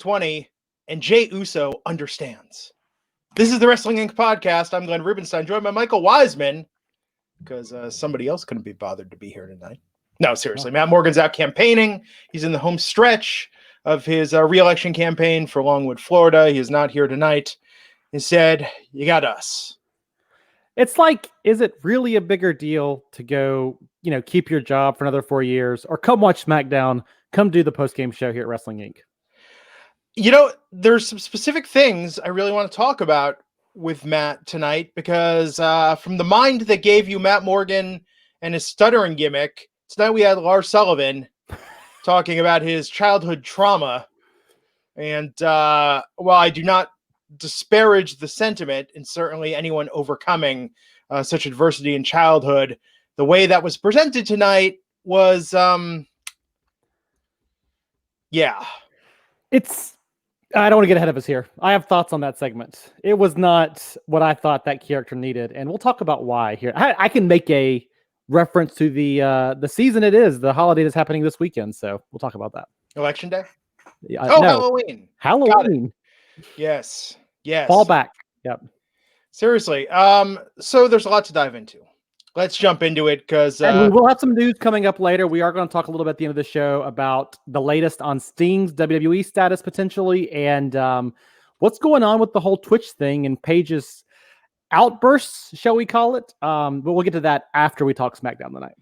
20, and Jay Uso understands. This is the Wrestling Inc. podcast. I'm Glenn Rubenstein, joined by Michael Wiseman, because somebody else couldn't be bothered to be here tonight. No, seriously, Matt Morgan's out campaigning. He's in the home stretch of his re-election campaign for Longwood, Florida. He is not here tonight. Instead, you got us. It's like, is it really a bigger deal to go, keep your job for another 4 years, or come watch SmackDown, come do the post-game show here at Wrestling Inc.? There's some specific things I really want to talk about with Matt tonight, because from the mind that gave you Matt Morgan and his stuttering gimmick, tonight we had Lars Sullivan talking about his childhood trauma. And while I do not disparage the sentiment, and certainly anyone overcoming such adversity in childhood, the way that was presented tonight was, I don't want to get ahead of us here. I have thoughts on that segment. It was not what I thought that character needed, and we'll talk about why here. I can make a reference to the season it is, the holiday that's happening this weekend, so we'll talk about that. Election Day? No. Halloween. Halloween. Yes. Fall back. Yep. Seriously. So there's a lot to dive into. Let's jump into it, because we will have some news coming up later. We are going to talk a little bit at the end of the show about the latest on Sting's WWE status potentially, and what's going on with the whole Twitch thing and Paige's outbursts, shall we call it? But we'll get to that after we talk SmackDown tonight.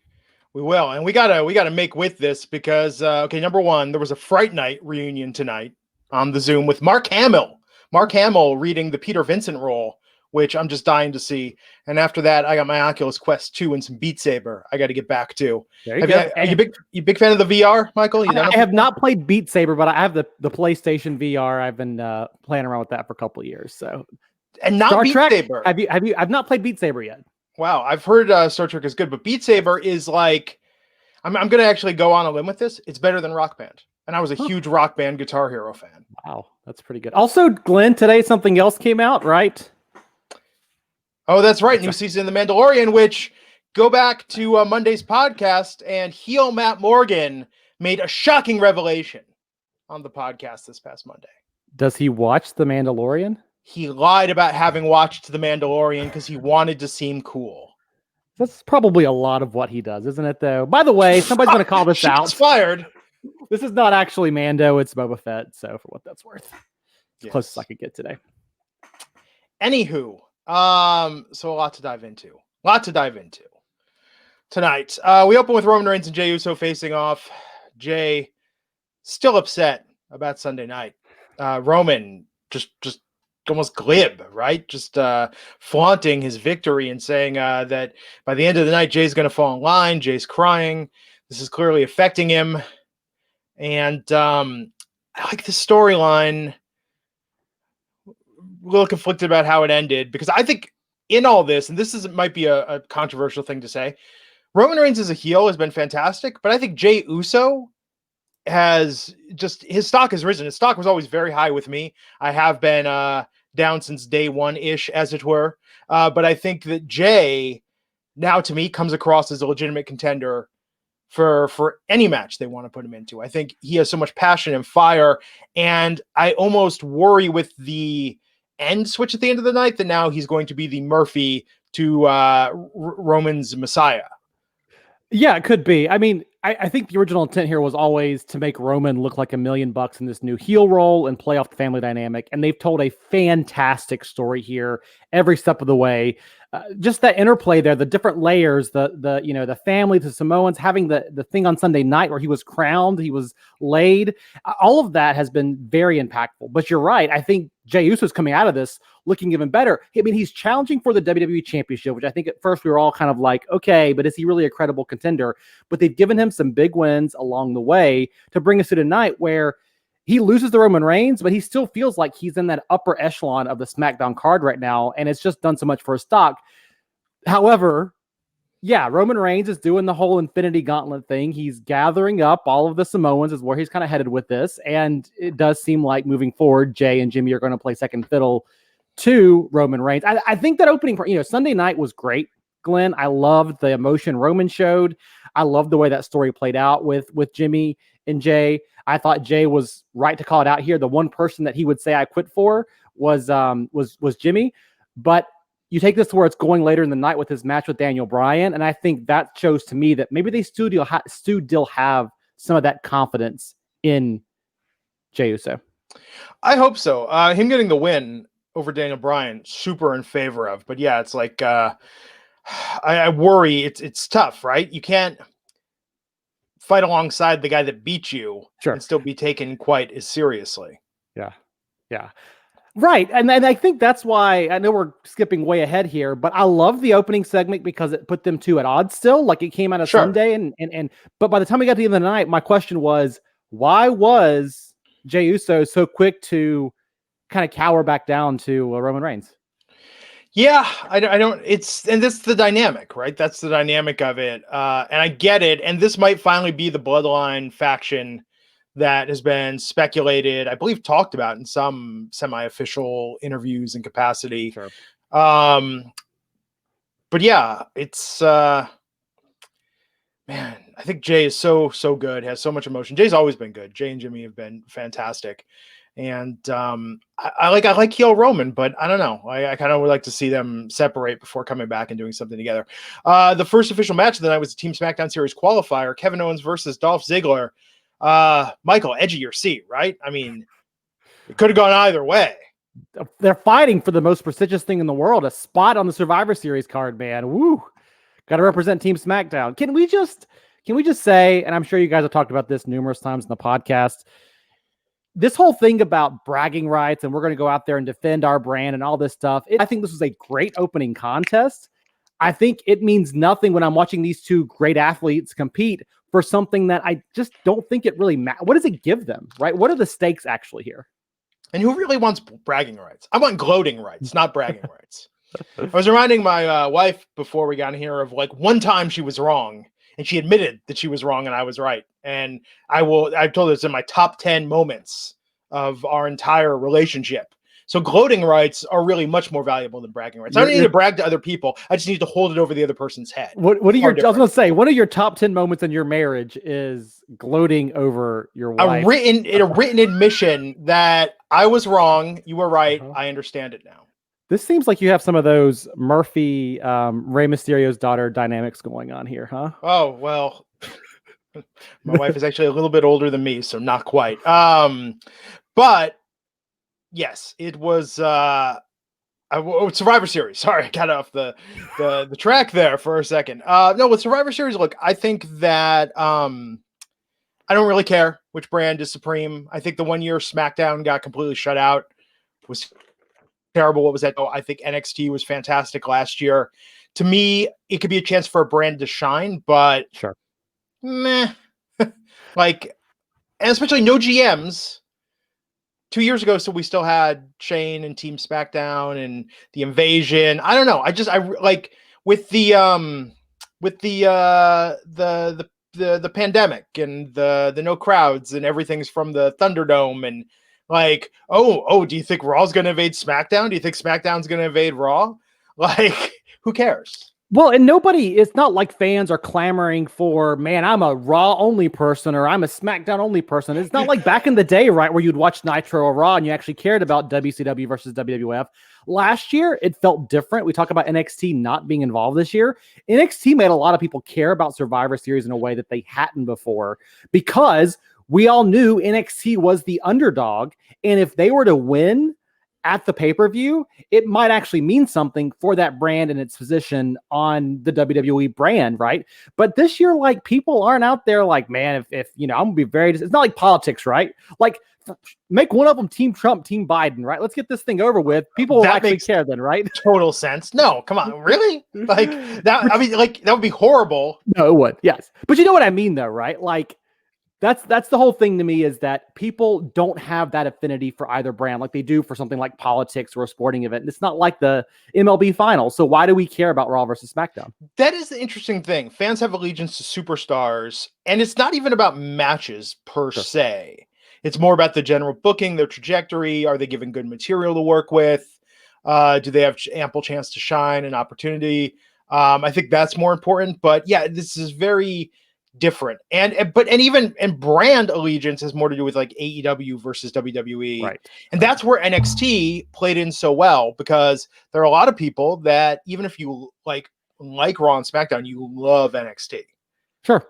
We will, and we gotta make with this, because number one, there was a Fright Night reunion tonight on the Zoom with Mark Hamill. Mark Hamill reading the Peter Vincent role, which I'm just dying to see. And after that, I got my Oculus Quest 2 and some Beat Saber I got to get back to. Are you big fan of the VR, Michael? I have not played Beat Saber, but I have the PlayStation VR. I've been playing around with that for a couple of years. So, and not Star Beat Trek? Saber. Have you? I've not played Beat Saber yet. Wow, I've heard Star Trek is good, but Beat Saber is like, I'm going to actually go on a limb with this. It's better than Rock Band. And I was a huge Rock Band Guitar Hero fan. Wow, that's pretty good. Also, Glenn, today something else came out, right? Oh, that's right. New season of The Mandalorian, which, go back to Monday's podcast, and heel Matt Morgan made a shocking revelation on the podcast this past Monday. Does he watch The Mandalorian? He lied about having watched The Mandalorian because he wanted to seem cool. That's probably a lot of what he does, isn't it, though? By the way, somebody's going to call this out. Fired. This is not actually Mando. It's Boba Fett, so for what that's worth. It's yes. Close as I could get today. Anywho. So a lot to dive into. Tonight. We open with Roman Reigns and Jay Uso facing off. Jay still upset about Sunday night. Roman just almost glib, right? Just flaunting his victory and saying that by the end of the night, Jay's going to fall in line. Jay's crying. This is clearly affecting him. And I like the storyline. A little conflicted about how it ended, because I think in all this, and this might be a controversial thing to say, Roman Reigns as a heel has been fantastic, but I think Jay Uso has his stock has risen. His stock was always very high with me. I have been down since day one-ish, as it were. But I think that Jay now, to me, comes across as a legitimate contender for any match they want to put him into. I think he has so much passion and fire, and I almost worry with the end switch at the end of the night that now he's going to be the Murphy to Roman's Messiah. Yeah, it could be. I mean, I think the original intent here was always to make Roman look like $1 million in this new heel role and play off the family dynamic. And they've told a fantastic story here every step of the way. Just that interplay there, the different layers, the family, the Samoans, having the thing on Sunday night where he was crowned, he was laid. All of that has been very impactful. But you're right. I think Jey Uso's coming out of this looking even better. I mean, he's challenging for the WWE Championship, which I think at first we were all kind of like, okay, but is he really a credible contender? But they've given him some big wins along the way to bring us to tonight where he loses to Roman Reigns, but he still feels like he's in that upper echelon of the SmackDown card right now, and it's just done so much for his stock. However, yeah, Roman Reigns is doing the whole Infinity Gauntlet thing. He's gathering up all of the Samoans is where he's kind of headed with this, and it does seem like moving forward, Jay and Jimmy are going to play second fiddle to Roman Reigns. I think that opening part, Sunday night was great, Glenn. I loved the emotion Roman showed. I loved the way that story played out with Jimmy and Jay. I thought Jay was right to call it out here. The one person that he would say I quit for was Jimmy. But you take this to where it's going later in the night with his match with Daniel Bryan, and I think that shows to me that maybe they still have some of that confidence in Jey Uso. I hope so. Him getting the win over Daniel Bryan, super in favor of. But yeah, it's like I worry. It's tough, right? You can't fight alongside the guy that beat you and still be taken quite as seriously. Yeah. Right. And I think that's why, I know we're skipping way ahead here, but I love the opening segment because it put them two at odds still. Like it came out of Sunday but by the time we got to the end of the night, my question was, why was Jey Uso so quick to kind of cower back down to Roman Reigns? Yeah, I don't, and this is the dynamic, right? That's the dynamic of it. And I get it. And this might finally be the Bloodline faction that has been speculated, I believe talked about in some semi-official interviews and capacity. Sure. But yeah, it's, man, I think Jay is so good, has so much emotion. Jay's always been good. Jay and Jimmy have been fantastic. And I like heel Roman, but I don't know. I kind of would like to see them separate before coming back and doing something together. The first official match of the night was the Team SmackDown Series qualifier, Kevin Owens versus Dolph Ziggler. Michael, edge of your seat, right? I mean, it could have gone either way. They're fighting for the most prestigious thing in the world, a spot on the Survivor Series card, man. Woo! Got to represent Team SmackDown. Can we just say, and I'm sure you guys have talked about this numerous times in the podcast, this whole thing about bragging rights and we're going to go out there and defend our brand and all this stuff. I think this was a great opening contest. I think it means nothing when I'm watching these two great athletes compete for something that I just don't think it really matters. What does it give them, right? What are the stakes actually here? And who really wants bragging rights? I want gloating rights, not bragging rights. I was reminding my wife before we got in here of like one time she was wrong and she admitted that she was wrong and I was right. And I told her it's in my top 10 moments of our entire relationship. So gloating rights are really much more valuable than bragging rights. I don't need to brag to other people. I just need to hold it over the other person's head. What are your, I was going to say, one of your top 10 moments in your marriage is gloating over your wife. A written admission that I was wrong. You were right. I understand it now. This seems like you have some of those Murphy, Rey Mysterio's daughter dynamics going on here, huh? Oh, well, my wife is actually a little bit older than me, so not quite. But yes, it was Survivor Series. Sorry, I got off the track there for a second. No, with Survivor Series, look, I think that I don't really care which brand is supreme. I think the 1 year SmackDown got completely shut out was terrible. What was that? Oh, I think NXT was fantastic last year. To me, it could be a chance for a brand to shine, but sure, meh. Like, and especially no GMs. 2 years ago, so we still had Shane and Team SmackDown and the Invasion. I don't know. I like with the pandemic and the no crowds and everything's from the Thunderdome and like, oh, do you think Raw's going to invade SmackDown? Do you think SmackDown's going to invade Raw? Like, who cares? Well, and it's not like fans are clamoring for, man, I'm a Raw only person or I'm a SmackDown only person. It's not like back in the day, right, where you'd watch Nitro or Raw and you actually cared about WCW versus WWF. Last year, it felt different. We talk about NXT not being involved this year. NXT made a lot of people care about Survivor Series in a way that they hadn't before because we all knew NXT was the underdog. And if they were to win at the pay-per-view, it might actually mean something for that brand and its position on the WWE brand, right? But this year, like, people aren't out there like, man, if I'm gonna be it's not like politics, right? Like, make one of them Team Trump, Team Biden, right? Let's get this thing over with. People will actually care then, right? Total sense. No, come on, really? Like that? I mean, like that would be horrible. No, it would. Yes, but you know what I mean, though, right? Like, that's the whole thing to me is that people don't have that affinity for either brand like they do for something like politics or a sporting event. And it's not like the MLB final. So why do we care about Raw versus SmackDown? That is the interesting thing. Fans have allegiance to superstars, and it's not even about matches per se. It's more about the general booking, their trajectory. Are they given good material to work with? Do they have ample chance to shine and opportunity? I think that's more important. But yeah, this is very different. And even brand allegiance has more to do with like AEW versus WWE. Right. And that's where NXT played in so well, because there are a lot of people that even if you like Raw and SmackDown, you love NXT. Sure.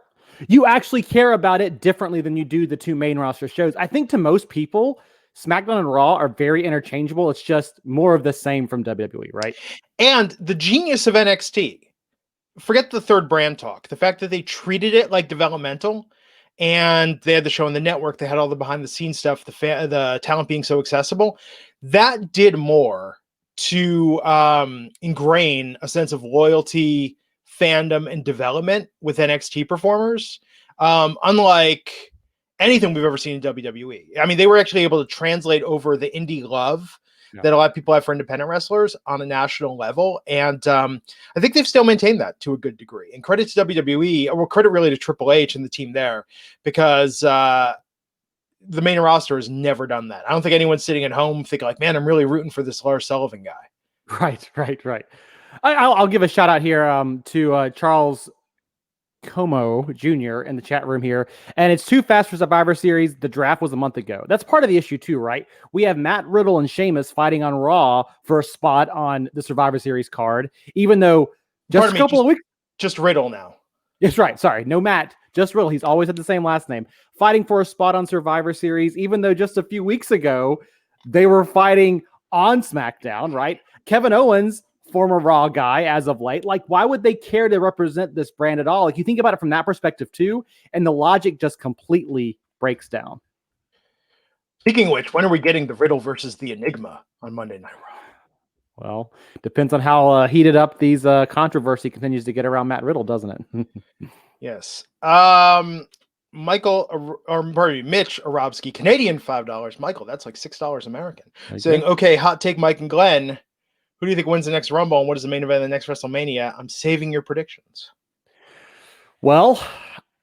You actually care about it differently than you do the two main roster shows. I think to most people, SmackDown and Raw are very interchangeable. It's just more of the same from WWE, right? And the genius of NXT, forget the third brand talk, the fact that they treated it like developmental, and they had the show on the network, they had all the behind the scenes stuff, the talent being so accessible, that did more to ingrain a sense of loyalty, fandom, and development with NXT performers, unlike anything we've ever seen in WWE. I mean, they were actually able to translate over the indie love that a lot of people have for independent wrestlers on a national level. And I think they've still maintained that to a good degree. And credit to WWE, or credit really to Triple H and the team there, because the main roster has never done that. I don't think anyone's sitting at home thinking like, man, I'm really rooting for this Lars Sullivan guy. Right. I'll give a shout out here to Charles Como Jr. in the chat room here. And it's too fast for Survivor Series. The draft was a month ago. That's part of the issue too, right? We have Matt Riddle and Sheamus fighting on Raw for a spot on the Survivor Series card, even though just a couple of weeks. Just Riddle now. That's right. Sorry. No Matt, just Riddle. He's always had the same last name. Fighting for a spot on Survivor Series, even though just a few weeks ago they were fighting on SmackDown, right? Kevin Owens, former Raw guy as of late. Like, why would they care to represent this brand at all? Like, you think about it from that perspective too, and the logic just completely breaks down. Speaking of which, when are we getting the Riddle versus the Enigma on Monday Night Raw? Well, depends on how heated up these controversy continues to get around Matt Riddle, doesn't it? Yes. Mitch Arabsky, Canadian $5. Michael, that's like $6 American. Saying, okay, hot take, Mike and Glenn. Who do you think wins the next Rumble, and what is the main event of the next WrestleMania? I'm saving your predictions. Well,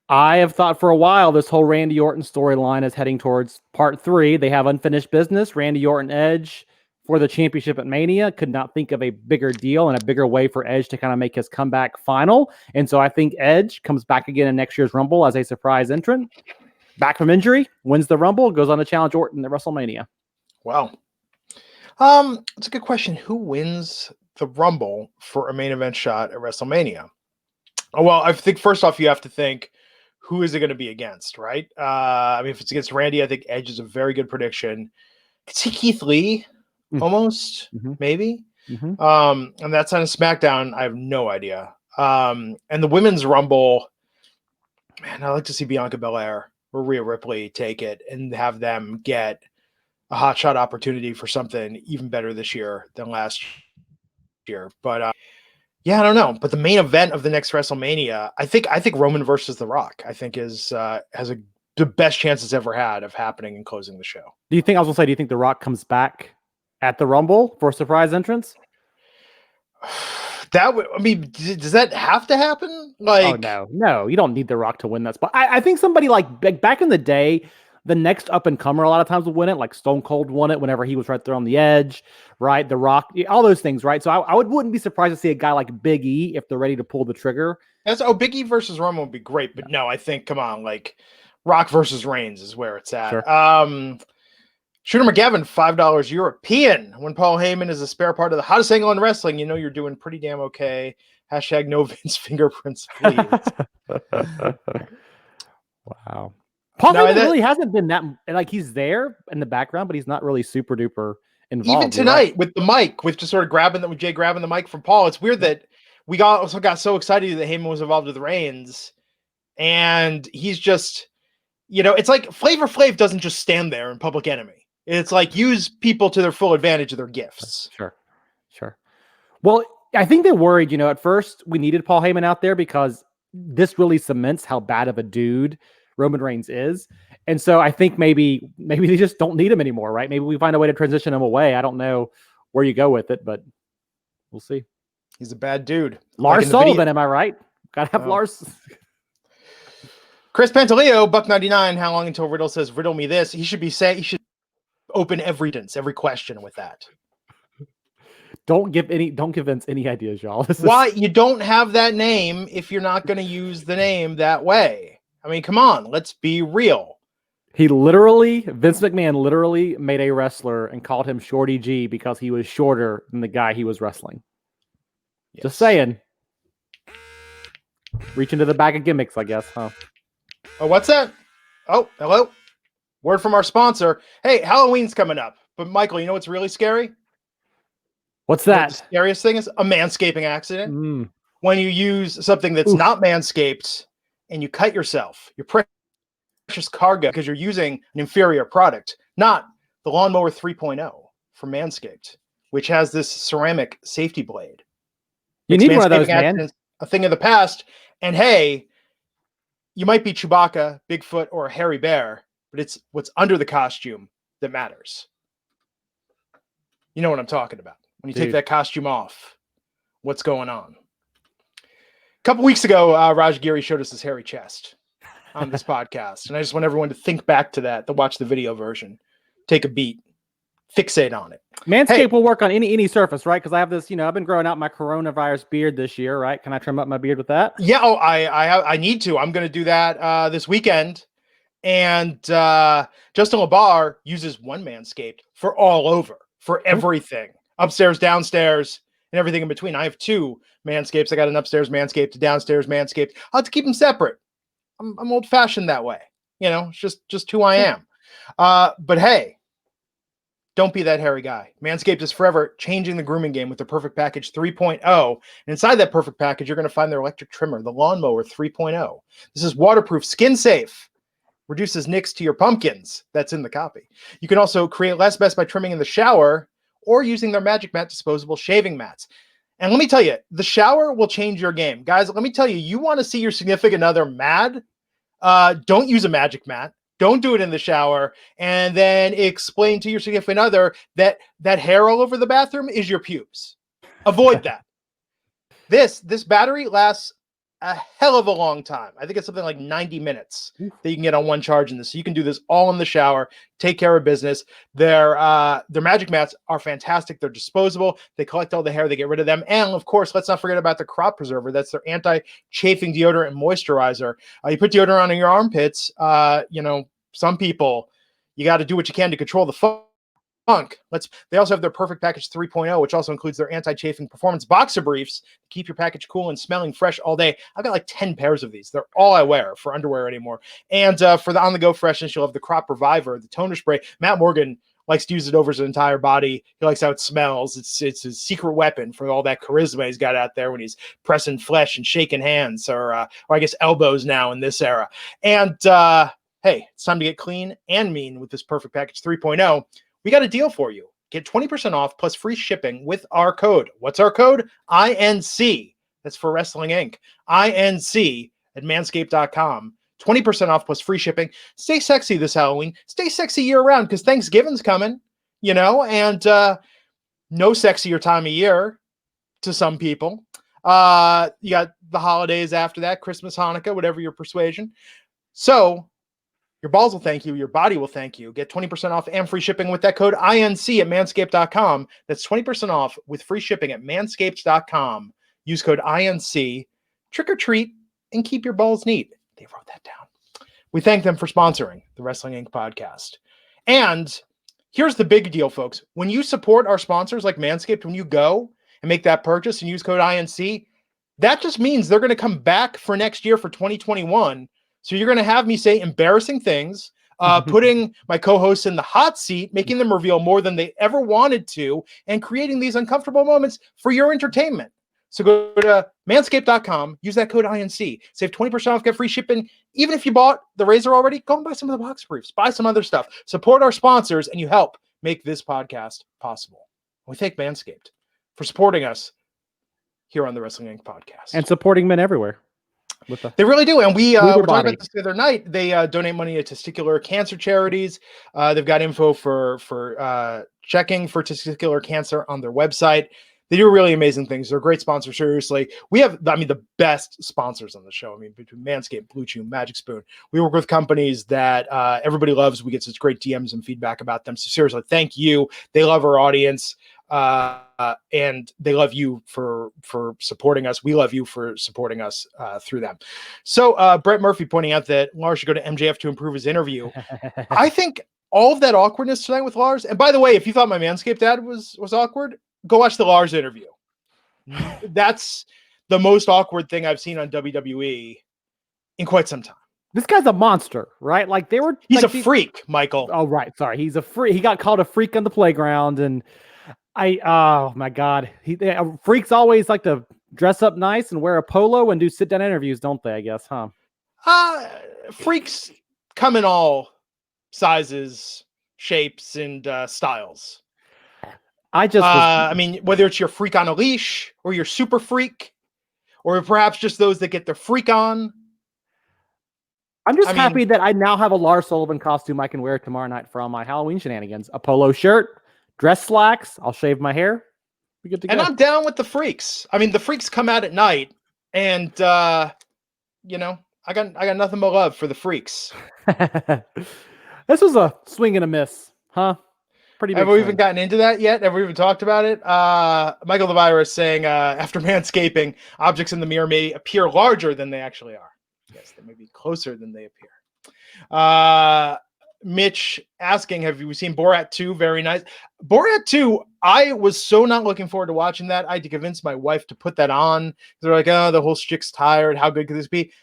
I have thought for a while this whole Randy Orton storyline is heading towards part 3. They have unfinished business. Randy Orton Edge for the championship at Mania. Could not think of a bigger deal and a bigger way for Edge to kind of make his comeback final. And so I think Edge comes back again in next year's Rumble as a surprise entrant. Back from injury, wins the Rumble, goes on to challenge Orton at WrestleMania. Wow. It's a good question. Who wins the Rumble for a main event shot at WrestleMania? Well, I think first off, you have to think, who is it going to be against, right? I mean, if it's against Randy, I think Edge is a very good prediction. Could see Keith Lee, almost, maybe. And that's on a SmackDown. I have no idea. And the Women's Rumble, man, I'd like to see Bianca Belair or Rhea Ripley take it and have them get a hot shot opportunity for something even better this year than last year. But yeah, I don't know. But the main event of the next WrestleMania, I think Roman versus The Rock, I think has the best chance it's ever had of happening and closing the show. Do you think The Rock comes back at the Rumble for a surprise entrance? That would, I mean, does that have to happen? Like, oh, no, you don't need The Rock to win that spot. I think somebody like back in the day, the next up and comer a lot of times will win it. Like Stone Cold won it whenever he was right there on the edge, right? The Rock, all those things, right? So I wouldn't be surprised to see a guy like Big E if they're ready to pull the trigger. Big E versus Roman would be great, but no, I think, come on, like Rock versus Reigns is where it's at. Sure. Shooter McGavin, $5 European. When Paul Heyman is a spare part of the hottest angle in wrestling, you know you're doing pretty damn okay. Hashtag no Vince fingerprints, please. Wow. Paul Heyman really hasn't been that, like, he's there in the background, but he's not really super duper involved. Even tonight with the mic, with just sort of with Jay grabbing the mic from Paul. It's weird that we got so excited that Heyman was involved with Reigns, and he's just, it's like Flavor Flav doesn't just stand there in Public Enemy. It's like use people to their full advantage of their gifts. Sure. Well, I think they worried, at first we needed Paul Heyman out there because this really cements how bad of a dude Roman Reigns is. And so I think maybe they just don't need him anymore, right? Maybe we find a way to transition him away. I don't know where you go with it, but we'll see. He's a bad dude. Lars Sullivan, am I right? Gotta have Lars. Chris Pantaleo, $1.99. How long until Riddle says, riddle me this? He should open every question with that. Don't give Vince any ideas, y'all. Why you don't have that name if you're not going to use the name that way? I mean, come on, let's be real. Vince McMahon literally made a wrestler and called him Shorty G because he was shorter than the guy he was wrestling. Yes. Just saying. Reach into the bag of gimmicks, I guess, huh? Oh, what's that? Oh, hello. Word from our sponsor. Hey, Halloween's coming up. But Michael, you know what's really scary? What's that? You know what the scariest thing is a manscaping accident. When you use something that's not manscaped and you cut yourself, your precious cargo, because you're using an inferior product, not the Lawnmower 3.0 from Manscaped, which has this ceramic safety blade. You need one of those, man. A thing of the past. And hey, you might be Chewbacca, Bigfoot, or a hairy bear, but it's what's under the costume that matters. You know what I'm talking about. When you take that costume off, what's going on? A couple weeks ago, Raj Giri showed us his hairy chest on this podcast. And I just want everyone to think back to that, to watch the video version. Take a beat. Fixate on it. Manscaped will work on any surface, right? Because I have this, I've been growing out my coronavirus beard this year, right? Can I trim up my beard with that? Yeah, I need to. I'm going to do that this weekend. And Justin LaBar uses one Manscaped for all over, for everything. Upstairs, downstairs, and everything in between. I have two Manscapes. I got an upstairs Manscaped, a downstairs Manscaped. I'll have to keep them separate. I'm old-fashioned that way. It's just who I am. But hey, don't be that hairy guy. Manscaped is forever changing the grooming game with the Perfect Package 3.0. And inside that Perfect Package, you're going to find their electric trimmer, the Lawnmower 3.0. This is waterproof, skin safe, reduces nicks to your pumpkins. That's in the copy. You can also create less mess by trimming in the shower or using their Magic Mat disposable shaving mats. And let me tell you, the shower will change your game. Guys, let me tell you, you want to see your significant other mad? Don't use a Magic Mat. Don't do it in the shower, and then explain to your significant other that hair all over the bathroom is your pubes. Avoid that. This battery lasts a hell of a long time. I think it's something like 90 minutes that you can get on one charge in this. So you can do this all in the shower, take care of business. Their Magic Mats are fantastic. They're disposable. They collect all the hair. They get rid of them. And of course, let's not forget about the crop preserver. That's their anti-chafing deodorant and moisturizer. You put deodorant on your armpits. Some people, you got to do what you can to control the funk. They also have their Perfect Package 3.0, which also includes their anti-chafing performance boxer briefs to keep your package cool and smelling fresh all day. I've got like 10 pairs of these. They're all I wear for underwear anymore. And for the on-the-go freshness, you'll have the Crop Reviver, the toner spray. Matt Morgan likes to use it over his entire body. He likes how it smells. It's his secret weapon for all that charisma he's got out there when he's pressing flesh and shaking hands, or I guess elbows now in this era. And hey, it's time to get clean and mean with this Perfect Package 3.0. We got a deal for you. Get 20% off plus free shipping with our code. What's our code? INC. That's for Wrestling Inc. INC at manscaped.com. 20% off plus free shipping. Stay sexy this Halloween. Stay sexy year-round because Thanksgiving's coming, and no sexier time of year to some people. You got the holidays after that, Christmas, Hanukkah, whatever your persuasion. So your balls will thank you. Your body will thank you. Get 20% off and free shipping with that code INC at manscaped.com. That's 20% off with free shipping at manscaped.com. Use code INC. Trick or treat and keep your balls neat. They wrote that down. We thank them for sponsoring the Wrestling Inc. podcast. And here's the big deal, folks. When you support our sponsors like Manscaped, when you go and make that purchase and use code INC, that just means they're going to come back for next year for 2021. So you're going to have me say embarrassing things, putting my co-hosts in the hot seat, making them reveal more than they ever wanted to, and creating these uncomfortable moments for your entertainment. So go to manscaped.com, use that code INC, save 20% off, get free shipping. Even if you bought the razor already, go and buy some of the box briefs, buy some other stuff. Support our sponsors, and you help make this podcast possible. We thank Manscaped for supporting us here on the Wrestling Inc. podcast. And supporting men everywhere. They really do. And we were talking about this the other night. They donate money to testicular cancer charities. They've got info for checking for testicular cancer on their website. They do really amazing things. They're a great sponsor. Seriously, we have, the best sponsors on the show. Between Manscaped, Blue Chew, Magic Spoon, we work with companies that everybody loves. We get such great DMs and feedback about them. So seriously, thank you. They love our audience. and they love you for supporting us. We love you for supporting us through them. So Brett Murphy pointing out that Lars should go to MJF to improve his interview. I think all of that awkwardness tonight with Lars, and by the way, if you thought my Manscaped ad was awkward, go watch the Lars interview. That's the most awkward thing I've seen on WWE in quite some time. This guy's a monster, right? Like he's a freak, Michael. Oh, right. Sorry. He's a freak. He got called a freak on the playground. And oh my God. Freaks always like to dress up nice and wear a polo and do sit down interviews, don't they? I guess, huh? Freaks come in all sizes, shapes, and styles. I mean, whether it's your freak on a leash or your super freak, or perhaps just those that get their freak on. I'm just happy that I now have a Lars Sullivan costume I can wear tomorrow night for all my Halloween shenanigans. A polo shirt, dress slacks. I'll shave my hair. We get to go. And I'm down with the freaks. I mean, the freaks come out at night, and you know, I got nothing but love for the freaks. This was a swing and a miss, huh? Pretty big. Have we even gotten into that yet? Have we even talked about it? Michael the Virus saying after manscaping, objects in the mirror may appear larger than they actually are. Yes, they may be closer than they appear. Mitch asking, have you seen Borat 2? Very nice. Borat 2, I was so not looking forward to watching that. I had to convince my wife to put that on. They're like, oh, the whole shtick's tired. How good could this be?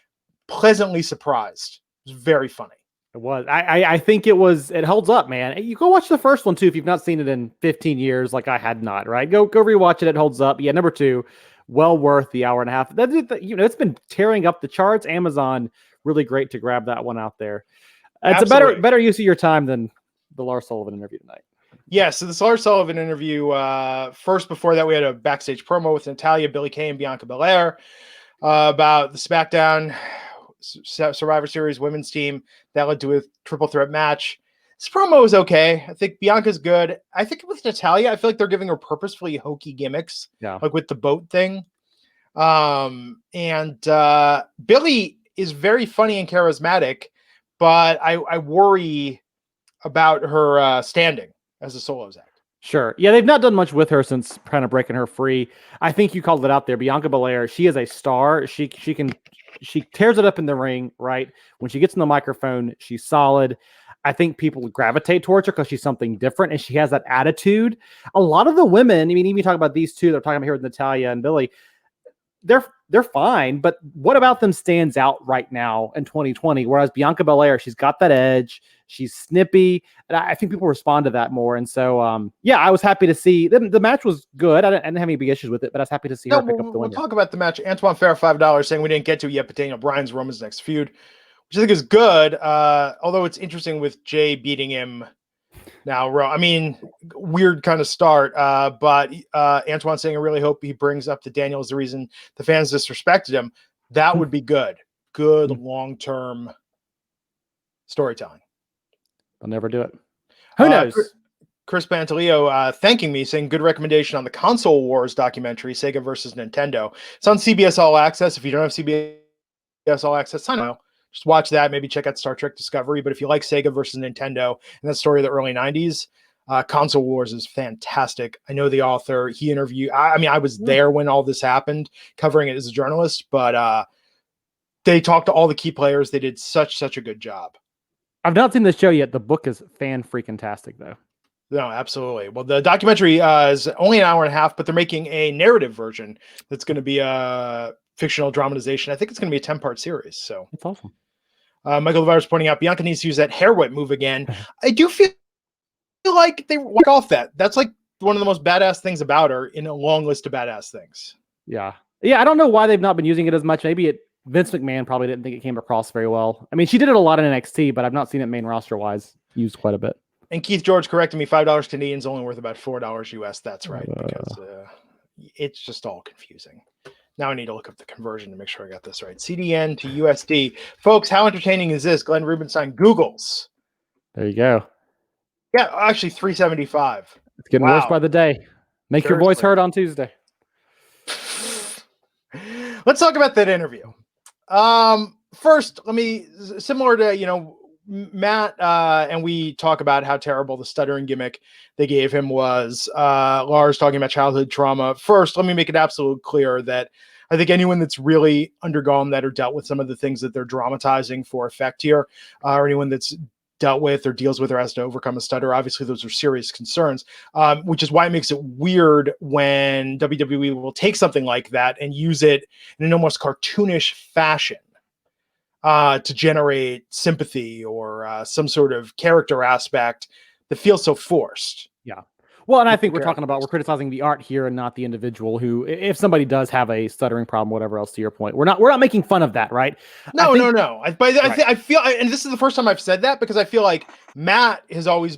Pleasantly surprised. It was very funny. It was. I think it holds up, man. You go watch the first one too if you've not seen it in 15 years, like I had not, right? Go rewatch it. It holds up. Yeah, number 2. Well worth the hour and a half. It's been tearing up the charts. Amazon, really great to grab that one out there. It's Absolutely. a better use of your time than the Lars Sullivan interview tonight. Yeah, so this Lars Sullivan interview, first before that we had a backstage promo with Natalya, Billie Kay, and Bianca Belair about the SmackDown Survivor Series women's team that led to a triple threat match. This promo was okay. I think Bianca's good. I think with Natalya, I feel like they're giving her purposefully hokey gimmicks, like with the boat thing. And Billie is very funny and charismatic, but I worry about her standing as a solos act. Sure. Yeah, they've not done much with her since kind of breaking her free. I think you called it out there. Bianca Belair, she is a star. She tears it up in the ring, right? When she gets in the microphone, she's solid. I think people gravitate towards her because she's something different and she has that attitude. A lot of the women, I mean, even talk about these two, they're talking about here with Natalya and Billie, they're fine, but what about them stands out right now in 2020? Whereas Bianca Belair, she's got that edge, she's snippy, and I think people respond to that more. And so, I was happy to see the match was good. I didn't have any big issues with it, but I was happy to see her pick up the win. We'll talk about the match. Antoine Fair, $5 saying we didn't get to it yet, but Daniel Bryan's Roman's next feud, which I think is good. Although it's interesting with Jay beating him now. I mean, weird kind of start. But Antoine saying, I really hope he brings up that Daniel is the reason the fans disrespected him. That would be good. Good long-term storytelling. I'll never do it. Who knows? Chris Pantaleo thanking me, saying good recommendation on the Console Wars documentary, Sega versus Nintendo. It's on CBS All Access. If you don't have CBS All Access, sign up. Just watch that. Maybe check out Star Trek Discovery. But if you like Sega versus Nintendo and that story of the early 90s, Console Wars is fantastic. I know the author. He interviewed. I was there when all this happened, covering it as a journalist. But they talked to all the key players. They did such a good job. I've not seen the show yet. The book is fan-freaking-tastic, though. No, absolutely. Well, the documentary is only an hour and a half, but they're making a narrative version that's going to be a fictional dramatization. I think it's going to be a 10-part series. So that's awesome. Michael Levar's pointing out Bianca needs to use that hair whip move again. I do feel like they walk off that. That's like one of the most badass things about her in a long list of badass things. Yeah. I don't know why they've not been using it as much. Maybe Vince McMahon probably didn't think it came across very well. I mean, she did it a lot in NXT, but I've not seen it main roster wise used quite a bit. And Keith George corrected me, $5 Canadian is only worth about $4 US. That's right, because it's just all confusing. Now I need to look up the conversion to make sure I got this right. CDN to USD. Folks, how entertaining is this? Glenn Rubenstein Googles. There you go. Yeah, actually $3.75. It's getting worse by the day. Make your voice heard on Tuesday. Let's talk about that interview. First, similar to, Matt, and we talk about how terrible the stuttering gimmick they gave him was. Lars talking about childhood trauma. First, let me make it absolutely clear that I think anyone that's really undergone that or dealt with some of the things that they're dramatizing for effect here, or anyone that's dealt with or deals with or has to overcome a stutter, obviously those are serious concerns, which is why it makes it weird when WWE will take something like that and use it in an almost cartoonish fashion to generate sympathy or some sort of character aspect that feels so forced. Yeah. Well, and I think we're criticizing the art here and not the individual who, if somebody does have a stuttering problem, whatever else, to your point, we're not making fun of that, right? No. I feel, and this is the first time I've said that because I feel like Matt has always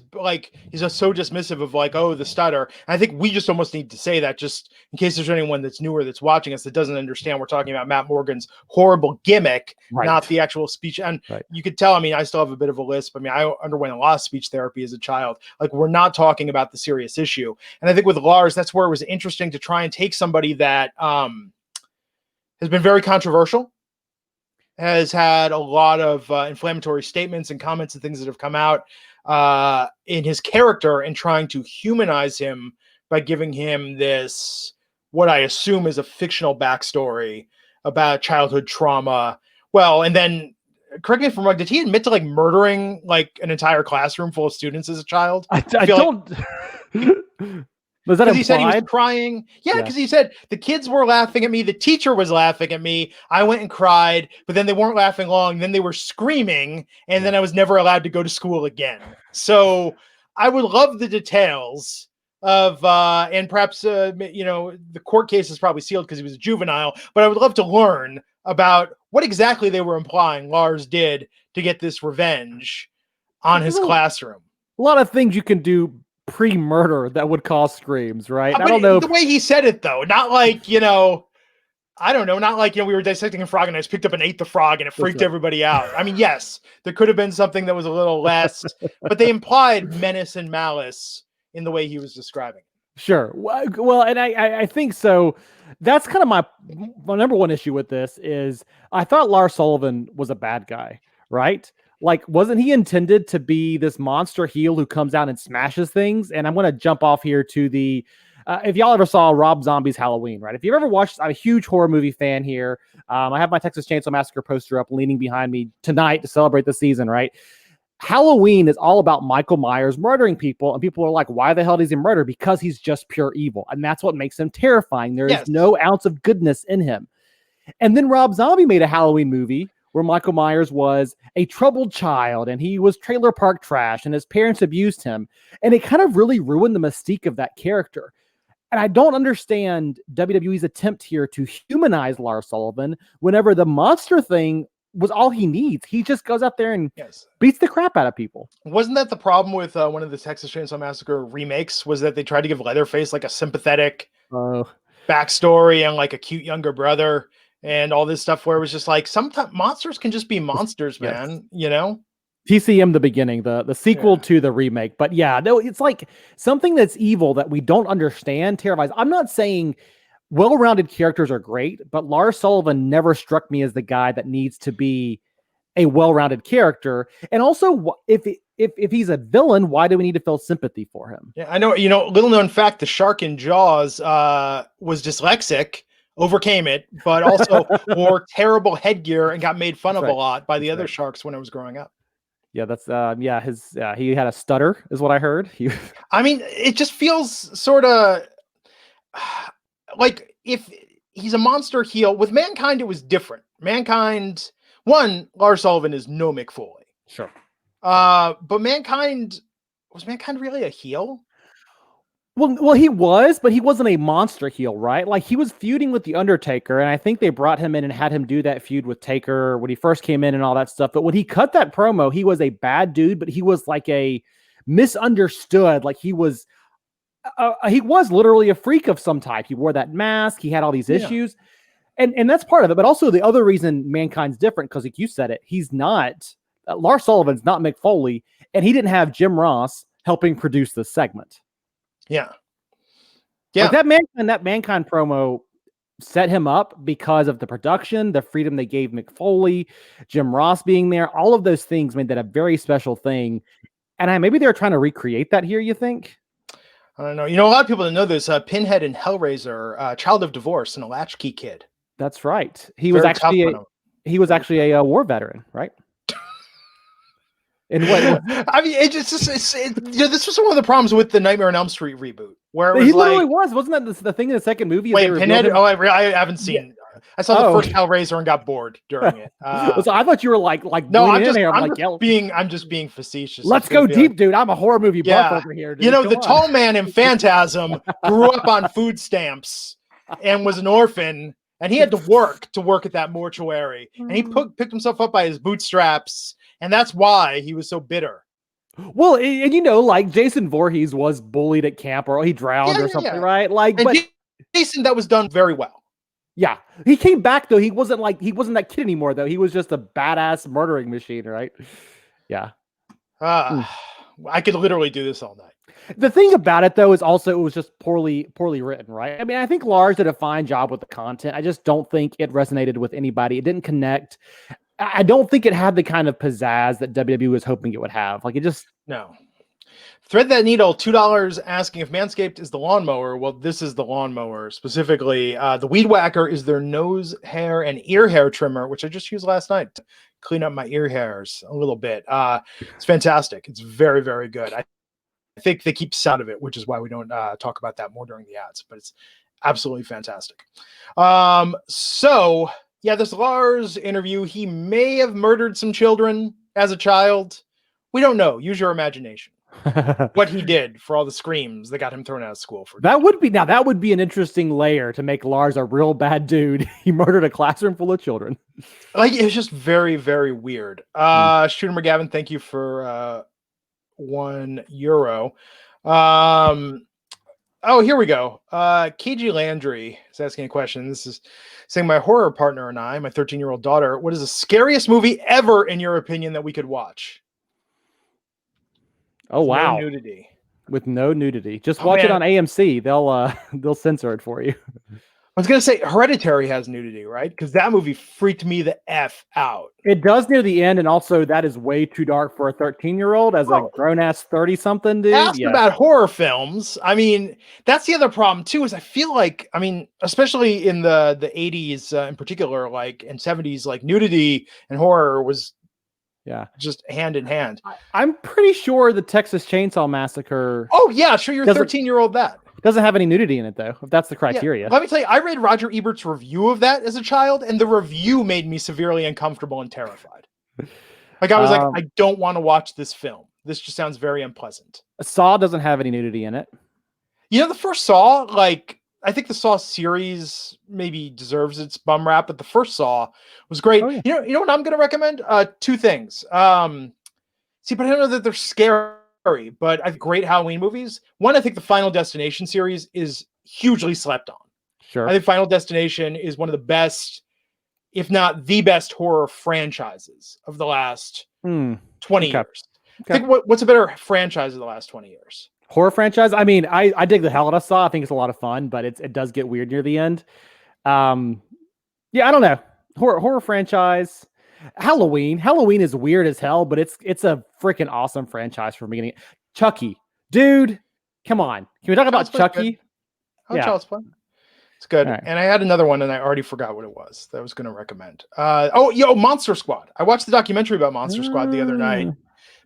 he's just so dismissive of the stutter. And I think we just almost need to say that just in case there's anyone that's newer that's watching us that doesn't understand. We're talking about Matt Morgan's horrible gimmick, not the actual speech. And you could tell, I still have a bit of a lisp. I underwent a lot of speech therapy as a child. We're not talking about the serious issue. And I think with Lars, that's where it was interesting to try and take somebody that has been very controversial, has had a lot of inflammatory statements and comments and things that have come out in his character and trying to humanize him by giving him this, what I assume is a fictional backstory about childhood trauma. Well, and then correct me if I'm wrong, did he admit to murdering an entire classroom full of students as a child? I don't. Was that implied? He said he was crying. Yeah, because he said the kids were laughing at me. The teacher was laughing at me. I went and cried, but then they weren't laughing long. Then they were screaming, and then I was never allowed to go to school again. So I would love the details of, and perhaps, the court case is probably sealed because he was a juvenile, but I would love to learn about what exactly they were implying Lars did to get this revenge on his classroom. A lot of things you can do pre-murder that would cause screams, right? I don't know the way he said it though, not I don't know, not we were dissecting a frog and I just picked up and ate the frog and it freaked everybody out. Yes, there could have been something that was a little less, but they implied menace and malice in the way he was describing it. Sure. Well, and I think so. That's kind of my number one issue with this is I thought Lars Sullivan was a bad guy, right? Wasn't he intended to be this monster heel who comes out and smashes things? And I'm going to jump off here to the, if y'all ever saw Rob Zombie's Halloween, right? If you've ever watched, I'm a huge horror movie fan here. I have my Texas Chainsaw Massacre poster up leaning behind me tonight to celebrate the season, right? Halloween is all about Michael Myers murdering people. And people are like, why the hell does he murder? Because he's just pure evil. And that's what makes him terrifying. There is no ounce of goodness in him. And then Rob Zombie made a Halloween movie where Michael Myers was a troubled child and he was trailer park trash and his parents abused him. And it kind of really ruined the mystique of that character. And I don't understand WWE's attempt here to humanize Lars Sullivan whenever the monster thing was all he needs. He just goes out there and beats the crap out of people. Wasn't that the problem with one of the Texas Chainsaw Massacre remakes, was that they tried to give Leatherface a sympathetic backstory and a cute younger brother and all this stuff where it was just sometimes monsters can just be monsters, man, TCM the beginning, the sequel to the remake. But no, it's something that's evil that we don't understand terrifies. I'm not saying well-rounded characters are great, but Lars Sullivan never struck me as the guy that needs to be a well-rounded character. And also, if he's a villain, why do we need to feel sympathy for him? Yeah, I know. Little known fact: the shark in Jaws was dyslexic, overcame it, but also wore terrible headgear and got made fun of a lot by the other sharks when I was growing up. Yeah, that's he had a stutter, is what I heard. It just feels sort of if he's a monster heel. With Mankind, it was different. Mankind, Lars Sullivan is no Mick Foley. Sure. But was Mankind really a heel? Well, he was, but he wasn't a monster heel, right? He was feuding with The Undertaker, and I think they brought him in and had him do that feud with Taker when he first came in and all that stuff. But when he cut that promo, he was a bad dude, but he was a misunderstood. He was literally a freak of some type. He wore that mask. He had all these issues. And that's part of it. But also the other reason Mankind's different, because you said it, he's not, Lars Sullivan's not Mick Foley, and he didn't have Jim Ross helping produce this segment. Yeah. That Mankind promo, set him up because of the production, the freedom they gave Mick Foley, Jim Ross being there. All of those things made that a very special thing. And maybe they're trying to recreate that here, you think? I don't know. You know, a lot of people don't know this. Pinhead and Hellraiser, child of divorce and a latchkey kid. That's right. He was actually a war veteran, right? And what? I mean, this was one of the problems with the Nightmare on Elm Street reboot, where it was he literally wasn't that the thing in the second movie? Wait, Pinhead? Oh, I haven't seen. Yeah. I saw the first Hellraiser and got bored during it. So I thought you were like no, I'm just being facetious. Let's go deep, dude. I'm a horror movie buff over here. Dude. You know, the tall man in Phantasm grew up on food stamps and was an orphan, and he had to work at that mortuary, and he picked himself up by his bootstraps. And that's why he was so bitter. Well, and you know, like Jason Voorhees was bullied at camp, or he drowned or something, right? Like, but Jason, that was done very well. Yeah, he came back though. He wasn't that kid anymore though. He was just a badass murdering machine, right? Yeah. I could literally do this all night. The thing about it though is also it was just poorly written, right? I mean, I think Lars did a fine job with the content. I just don't think it resonated with anybody. It didn't connect. I don't think it had the kind of pizzazz that WWE was hoping it would have. Like, it just... No. Thread that needle, $2 asking if Manscaped is the lawnmower. Well, this is the lawnmower. Specifically, the Weed Whacker is their nose hair and ear hair trimmer, which I just used last night to clean up my ear hairs a little bit. It's fantastic. It's very, very good. I think they keep sound of it, which is why we don't talk about that more during the ads, but it's absolutely fantastic. So... yeah, this Lars interview, he may have murdered some children as a child. We don't know. Use your imagination. What he did for all the screams that got him thrown out of school. That would be an interesting layer to make Lars a real bad dude. He murdered a classroom full of children. Like, it was just very, very weird. Shooter McGavin, thank you for €1. Oh, here we go. KG Landry is asking a question. This is saying, my horror partner and I, my 13-year-old daughter, what is the scariest movie ever, in your opinion, that we could watch? Oh, wow. No nudity. With no nudity. Just watch it on AMC. They'll censor it for you. I was going to say Hereditary has nudity, right? Because that movie freaked me the F out. It does near the end, and also that is way too dark for a 13-year-old as a grown-ass 30-something dude. Ask about horror films. I mean, that's the other problem, too, is I feel like, I mean, especially in the 80s in particular, like, and 70s, like, nudity and horror was just hand in hand. I'm pretty sure the Texas Chainsaw Massacre... Oh, yeah, sure, you're 13-year-old that. Doesn't have any nudity in it, though, if that's the criteria. Yeah. Let me tell you, I read Roger Ebert's review of that as a child, and the review made me severely uncomfortable and terrified. Like, I was like, I don't want to watch this film. This just sounds very unpleasant. Saw doesn't have any nudity in it. You know, the first Saw, like, I think the Saw series maybe deserves its bum rap, but the first Saw was great. Oh, yeah. You know what I'm going to recommend? Two things. See, but I don't know that they're scary. But I think great Halloween movies. One, I think the Final Destination series is hugely slept on. Sure. I think Final Destination is one of the best, if not the best, horror franchises of the last 20 years. Okay. I think what's a better franchise of the last 20 years? Horror franchise? I mean, I dig the hell out of Saw. I think it's a lot of fun, but it does get weird near the end. Yeah, I don't know. Horror franchise. Halloween is weird as hell, but it's a freaking awesome franchise from the beginning. Chucky, dude, come on. Can we talk about Chucky? Child's Play. It's good. Right. And I had another one, and I already forgot what it was that I was going to recommend. Monster Squad. I watched the documentary about Monster Squad the other night.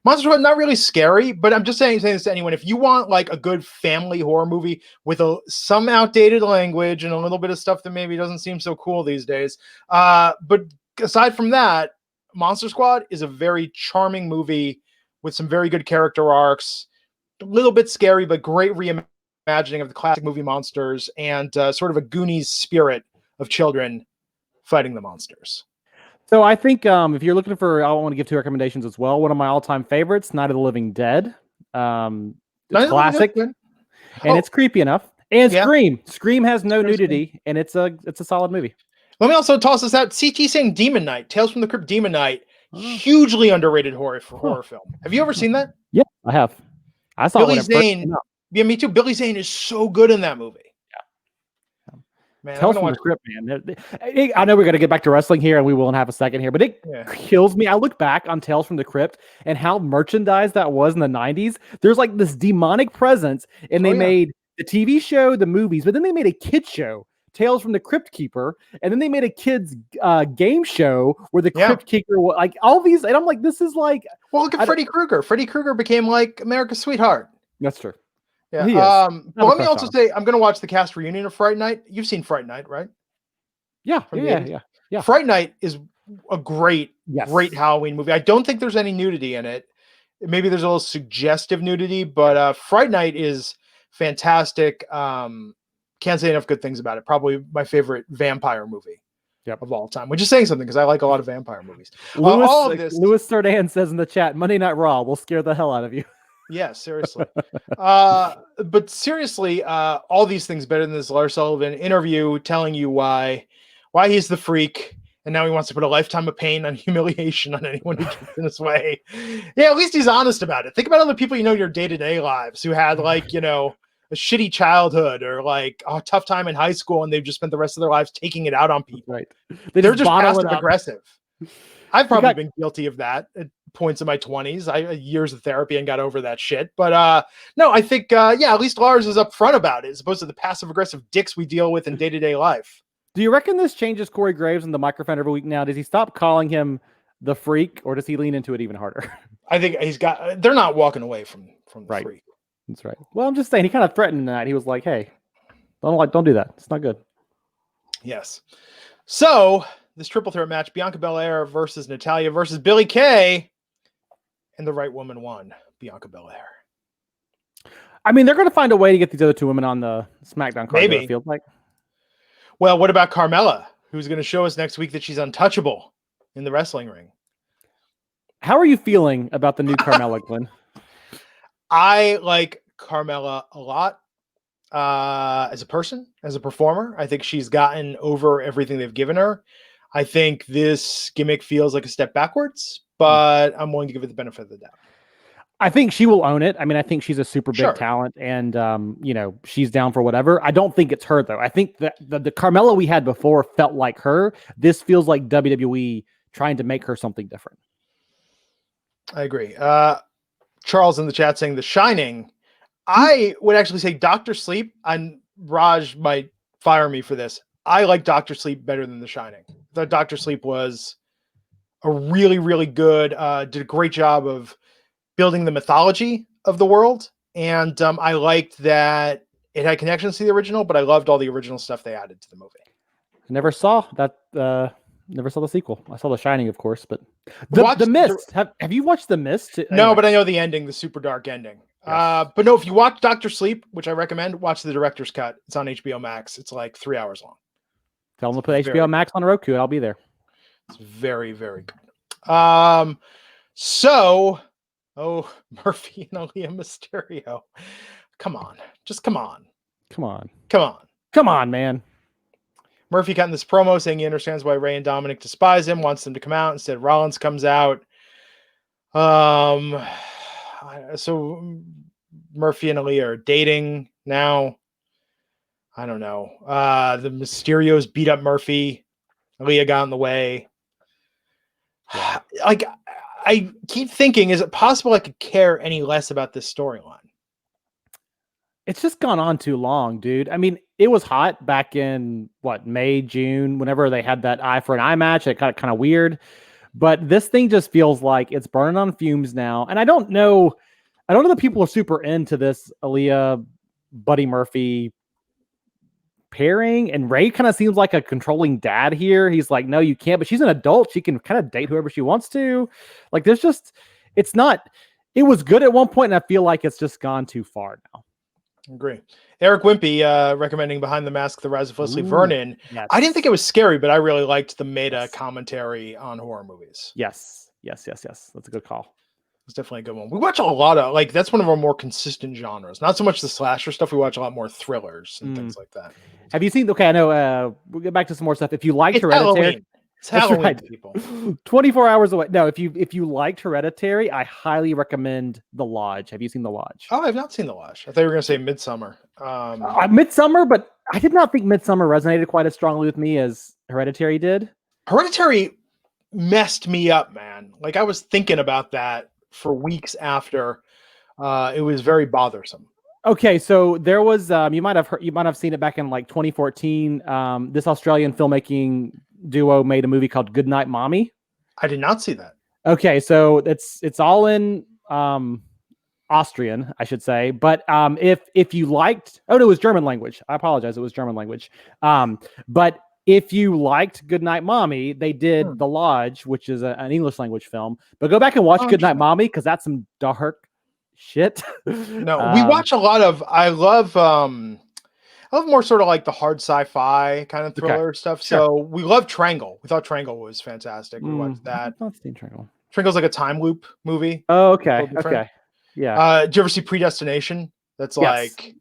Monster Squad, not really scary, but I'm just saying this to anyone. If you want like a good family horror movie with some outdated language and a little bit of stuff that maybe doesn't seem so cool these days, but aside from that, Monster Squad is a very charming movie with some very good character arcs, a little bit scary, but great reimagining of the classic movie monsters and sort of a Goonies spirit of children fighting the monsters. So I think if you're looking for, I want to give two recommendations as well. One of my all-time favorites, Night of the Living Dead. It's classic, and it's creepy enough. And Scream. Scream has no nudity, and it's a solid movie. Let me also toss this out. CT saying Demon Knight, Tales from the Crypt Demon Knight, hugely underrated horror film. Have you ever seen that? Yeah, I have. I saw Billy Zane. Yeah, me too. Billy Zane is so good in that movie. Yeah. Man, Tales from the Crypt, man. I know we're going to get back to wrestling here, and we will in half a second here, but it kills me. I look back on Tales from the Crypt and how merchandise that was in the 90s. There's like this demonic presence, and they made the TV show, the movies, but then they made a kid show, Tales from the Crypt Keeper, and then they made a kids game show where the Crypt Keeper, like all these, and I'm like, this is like... Well, look at Freddy Krueger. Freddy Krueger became like America's sweetheart. That's true. Yeah. But let me also say, I'm going to watch the cast reunion of Fright Night. You've seen Fright Night, right? Yeah. Fright Night is a great Halloween movie. I don't think there's any nudity in it. Maybe there's a little suggestive nudity, but Fright Night is fantastic. Can't say enough good things about it. Probably my favorite vampire movie of all time, which is saying something because I like a lot of vampire movies. Louis Sardan says in the chat, Monday Night Raw will scare the hell out of you. Yeah, seriously. But seriously, all these things better than this Lars Sullivan interview telling you why he's the freak, and now he wants to put a lifetime of pain and humiliation on anyone who gets in his way. Yeah, at least he's honest about it. Think about other people in your day-to-day lives who had a shitty childhood or like a tough time in high school, and they've just spent the rest of their lives taking it out on people. Right. They're just passive aggressive. I've probably been guilty of that at points in my 20s. I had years of therapy and got over that shit. But no, I think, at least Lars is upfront about it as opposed to the passive aggressive dicks we deal with in day-to-day life. Do you reckon this changes Corey Graves in the microphone every week now? Does he stop calling him the freak, or does he lean into it even harder? I think they're not walking away from the freak. That's right. Well, I'm just saying, he kind of threatened that. He was like, hey, don't do that. It's not good. Yes. So this triple threat match, Bianca Belair versus Natalya versus Billie Kay, and the right woman won, Bianca Belair. I mean, they're going to find a way to get these other two women on the SmackDown card. Maybe. It feels like. Well, what about Carmella, who's going to show us next week that she's untouchable in the wrestling ring? How are you feeling about the new Carmella, Glenn? I like Carmella a lot as a person, as a performer. I think she's gotten over everything they've given her. I think this gimmick feels like a step backwards, but I'm willing to give it the benefit of the doubt. I think she will own it. I mean, I think she's a super big talent, and she's down for whatever. I don't think it's her though. I think that the Carmella we had before felt like her. This feels like WWE trying to make her something different. I agree. Charles in the chat saying The Shining. I would actually say Dr. Sleep, and Raj might fire me for this. I like Dr. Sleep better than The Shining. I thought Dr. Sleep was a really, really good, did a great job of building the mythology of the world. And I liked that it had connections to the original, but I loved all the original stuff they added to the movie. I never saw that. Never saw the sequel. I saw The Shining, of course, but The Mist. Have you watched The Mist? No, but I know the ending, the super dark ending. Yes. But no, if you watch Dr. Sleep, which I recommend, watch the director's cut. It's on HBO Max. It's like 3 hours long. Tell them to put HBO Max on Roku, and I'll be there. It's very, very good. Murphy and Aaliyah Mysterio. Come on. Just come on. Come on. Come on. Come on, man. Murphy got in this promo saying he understands why Ray and Dominic despise him, wants them to come out. Instead, Rollins comes out. So Murphy and Aaliyah are dating now. I don't know. The Mysterios beat up Murphy. Aaliyah got in the way. Like, I keep thinking, is it possible I could care any less about this storyline? It's just gone on too long, dude. I mean, it was hot back in May, June, whenever they had that eye for an eye match. It got kind of weird, but this thing just feels like it's burning on fumes now. And I don't know that people are super into this Aaliyah Buddy Murphy pairing, and Ray kind of seems like a controlling dad here. He's like, no, you can't, but she's an adult. She can kind of date whoever she wants to. Like, it was good at one point, and I feel like it's just gone too far now. Agree. Eric Wimpy recommending Behind the Mask, The Rise of Leslie Vernon. Yes. I didn't think it was scary, but I really liked the meta commentary on horror movies. Yes. That's a good call. It's definitely a good one. We watch a lot of, that's one of our more consistent genres. Not so much the slasher stuff. We watch a lot more thrillers and things like that. Have you seen, I know, we'll get back to some more stuff. If you liked Hereditary. Halloween. It's Halloween, right. People. 24 hours away. No, if you liked Hereditary, I highly recommend The Lodge. Have you seen The Lodge? Oh, I've not seen The Lodge. I thought you were going to say Midsummer. Midsummer, but I did not think Midsummer resonated quite as strongly with me as Hereditary did. Hereditary messed me up, man. Like I was thinking about that for weeks after. It was very bothersome. Okay, so there was you might have seen it back in like 2014. This Australian filmmaking duo made a movie called Goodnight Mommy. I did not see that. Okay, so it's all in Austrian, I should say. But if you liked, it was German language. I apologize, it was German language. But if you liked Goodnight Mommy, they did The Lodge, which is an English language film. But go back and watch Goodnight Mommy because that's some dark shit. No, we watch a lot of. I love more sort of like the hard sci-fi kind of thriller stuff. Sure. So we love Triangle. We thought Triangle was fantastic. We watched that. I've not seen Triangle. Triangle's like a time loop movie. Oh, okay. Okay. Yeah. Did you ever see Predestination? That's like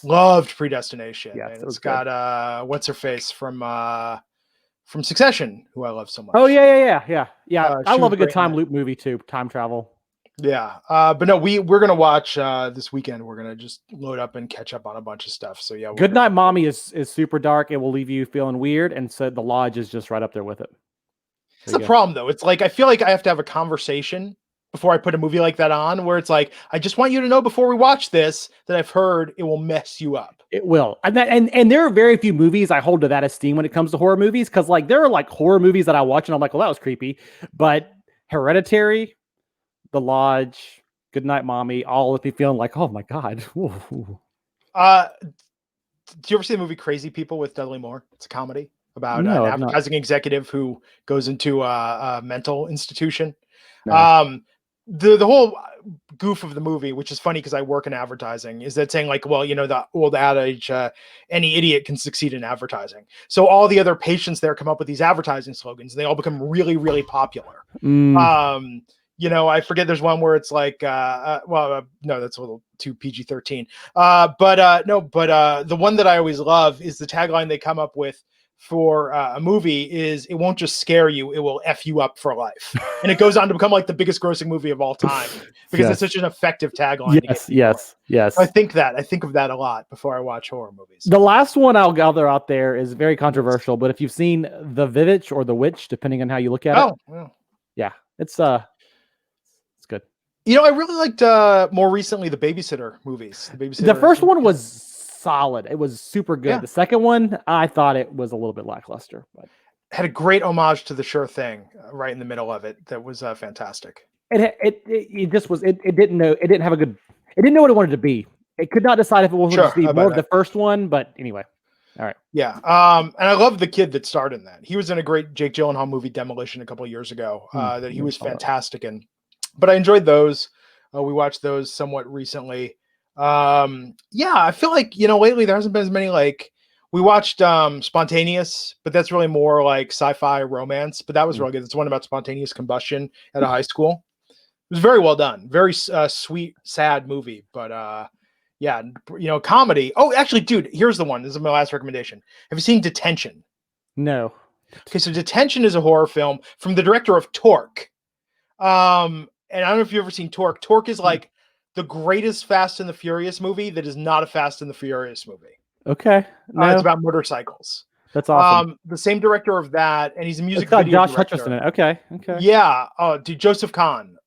loved Predestination. Yes, it's got what's her face from Succession, who I love so much. Oh yeah. I love a good time loop movie too. Time travel. Yeah, but no, we're gonna watch this weekend. We're gonna just load up and catch up on a bunch of stuff. So yeah, Goodnight Mommy is super dark. It will leave you feeling weird, and so The Lodge is just right up there with it. It's the problem though. It's like I feel like I have to have a conversation before I put a movie like that on, where it's like I just want you to know before we watch this that I've heard it will mess you up. It will, and there are very few movies I hold to that esteem when it comes to horror movies, because like there are like horror movies that I watch and I'm like, well, that was creepy, but Hereditary, The Lodge, Goodnight Mommy, all with me feeling like, oh my god. Ooh. Did you ever see the movie Crazy People with Dudley Moore? It's a comedy about an advertising executive who goes into a mental institution. No. The whole goof of the movie, which is funny because I work in advertising, is that saying like, well, you know, the old adage, any idiot can succeed in advertising. So all the other patients there come up with these advertising slogans, and they all become really, really popular. You know, I forget there's one where it's like, no, that's a little too PG-13. The one that I always love is the tagline they come up with for a movie is, it won't just scare you, it will F you up for life. And it goes on to become like the biggest grossing movie of all time because it's such an effective tagline. Yes. I think of that a lot before I watch horror movies. The last one I'll gather out there is very controversial, but if you've seen The Vivitch or The Witch, depending on how you look at it. Yeah, it's good. You know, I really liked more recently the Babysitter movies. The first one was solid. It was super good. Yeah. The second one, I thought it was a little bit lackluster, but had a great homage to The Sure Thing right in the middle of it. That was fantastic. It just was. It didn't know. It didn't know what it wanted to be. It could not decide if it was going to be more of the first one. But anyway, all right. Yeah. And I love the kid that starred in that. He was in a great Jake Gyllenhaal movie, Demolition, a couple of years ago. That he was fantastic in. But I enjoyed those. We watched those somewhat recently. I feel like, you know, lately there hasn't been as many, like we watched Spontaneous, but that's really more like sci-fi romance, but that was really good. It's one about spontaneous combustion at a high school. It was very well done. Very sweet, sad movie, but comedy. Oh, actually, dude, here's the one. This is my last recommendation. Have you seen Detention? No. Okay, so Detention is a horror film from the director of Torque. And I don't know if you've ever seen Torque. Torque is like the greatest Fast and the Furious movie that is not a Fast and the Furious movie. Okay. No. It's about motorcycles. That's awesome. The same director of that, and he's a music video Josh director. Hutcherson. Okay. Yeah. Dude, Joseph Kahn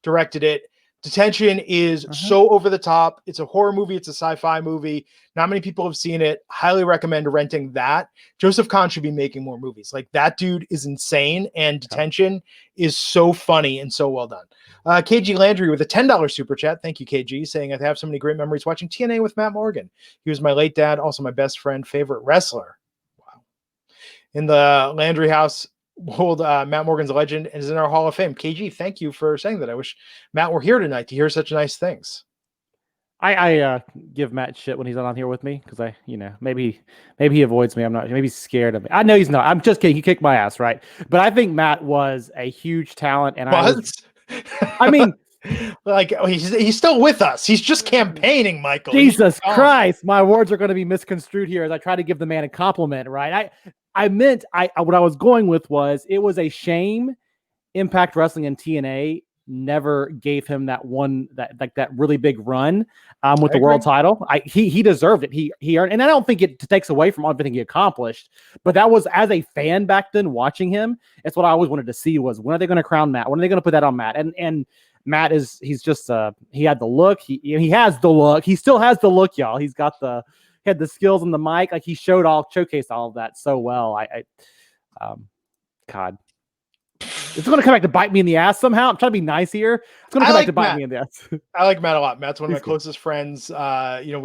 directed it. Detention is so over the top. It's a horror movie. It's a sci-fi movie. Not many people have seen it. Highly recommend renting that. Joseph Kahn should be making more movies. Like, that dude is insane, and Detention is so funny and so well done. KG Landry with a $10 super chat. Thank you, KG, saying I have so many great memories watching TNA with Matt Morgan. He was my late dad, also my best friend, favorite wrestler. Wow. In the Landry house, Matt Morgan's a legend and is in our Hall of Fame. KG, thank you for saying that. I wish Matt were here tonight to hear such nice things. I give Matt shit when he's not on here with me because maybe he avoids me. I'm not. Maybe he's scared of me. I know he's not. I'm just kidding. He kicked my ass, right? But I think Matt was a huge talent, and I mean, like he's still with us. He's just campaigning, Michael. Jesus Christ, my words are going to be misconstrued here as I try to give the man a compliment, right? I meant what I was going with was, it was a shame Impact Wrestling and TNA never gave him that really big run with the agree. world title. He deserved it. He earned, and I don't think it takes away from everything he accomplished, but that was, as a fan back then watching him, it's what I always wanted to see was, when are they going to crown Matt? When are they going to put that on Matt? And Matt he's just he had the look. He has the look. He still has the look, y'all. He had the skills on the mic. Like, he showcased all of that so well. God, it's going to come back to bite me in the ass somehow. I'm trying to be nice here. It's going to come back to bite me in the ass. I like Matt a lot. Matt's one of my closest friends. We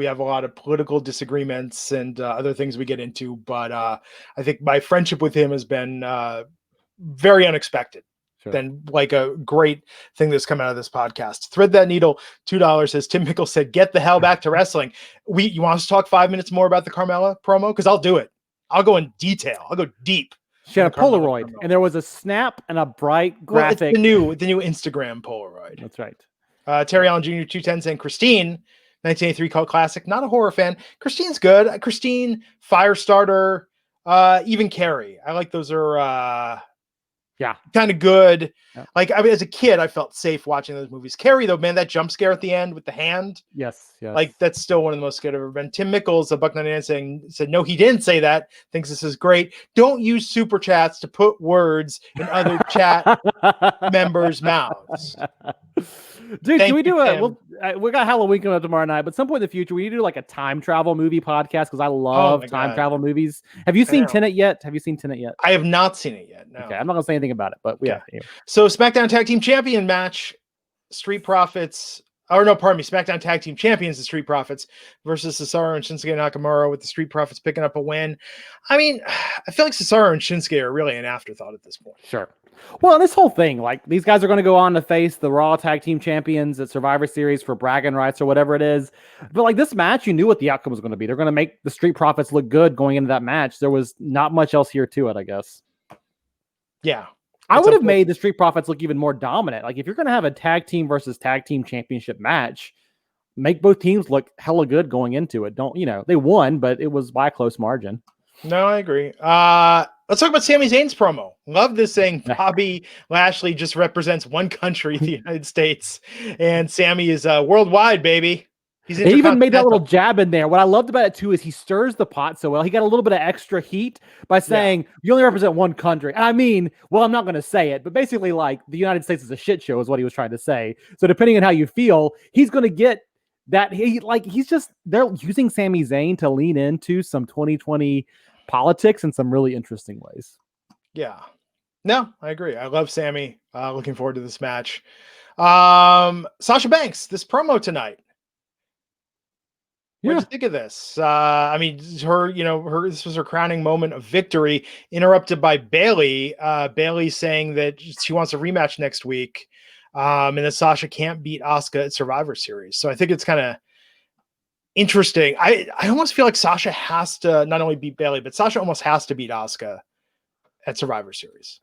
have a lot of political disagreements and other things we get into, but I think my friendship with him has been very unexpected. Sure. Then, like, a great thing that's come out of this podcast. Thread That Needle, $2 says, Tim Mickle said, get the hell back to wrestling. You want us to talk 5 minutes more about the Carmella promo? Because I'll do it. I'll go in detail. I'll go deep. She had a Polaroid, and there was a snap and a bright graphic. Well, it's the new Instagram Polaroid. That's right. Terry Allen Jr. 210 saying, Christine, 1983 cult classic. Not a horror fan. Christine's good. Christine, Firestarter, even Carrie. I like those are kind of good. Yeah. Like, I mean, as a kid, I felt safe watching those movies. Carrie, though, man, that jump scare at the end with the hand. Yes. Like, that's still one of the most scared I've ever been. Tim Mickles, a $1.99 said, no, he didn't say that. Thinks this is great. Don't use super chats to put words in other chat members' mouths. Dude, can we do we got Halloween coming up tomorrow night, but some point in the future, we need to do like a time travel movie podcast, because I love time travel movies. Have you seen Tenet yet? I have not seen it yet. No. Okay, I'm not gonna say anything about it, but yeah. So, SmackDown Tag Team Champion match, Street Profits. SmackDown Tag Team Champions, the Street Profits, versus Cesaro and Shinsuke Nakamura, with the Street Profits picking up a win. I mean, I feel like Cesaro and Shinsuke are really an afterthought at this point. Sure. Well, this whole thing, like, these guys are going to go on to face the Raw Tag Team Champions at Survivor Series for bragging rights or whatever it is. But, like, this match, you knew what the outcome was going to be. They're going to make the Street Profits look good going into that match. There was not much else here to it, I guess. Yeah. I would have made the Street Profits look even more dominant. Like, if you're going to have a tag team versus tag team championship match, make both teams look hella good going into it. They won, but it was by a close margin. No, I agree. Let's talk about Sami Zayn's promo. Love this saying, Bobby Lashley just represents one country, the United States, and Sami is worldwide, baby. He even made that little jab in there. What I loved about it too is he stirs the pot so well. He got a little bit of extra heat by saying, you only represent one country. And I mean, well, I'm not going to say it, but basically, like, the United States is a shit show is what he was trying to say. So depending on how you feel, he's going to get that. They're using Sami Zayn to lean into some 2020 politics in some really interesting ways. Yeah. No, I agree. I love Sami. Looking forward to this match. Sasha Banks, this promo tonight. What did you think of this? I mean, this was her crowning moment of victory, interrupted by Bayley. Bayley saying that she wants a rematch next week, and that Sasha can't beat Asuka at Survivor Series. So I think it's kind of interesting. I almost feel like Sasha has to not only beat Bayley, but Sasha almost has to beat Asuka at Survivor Series.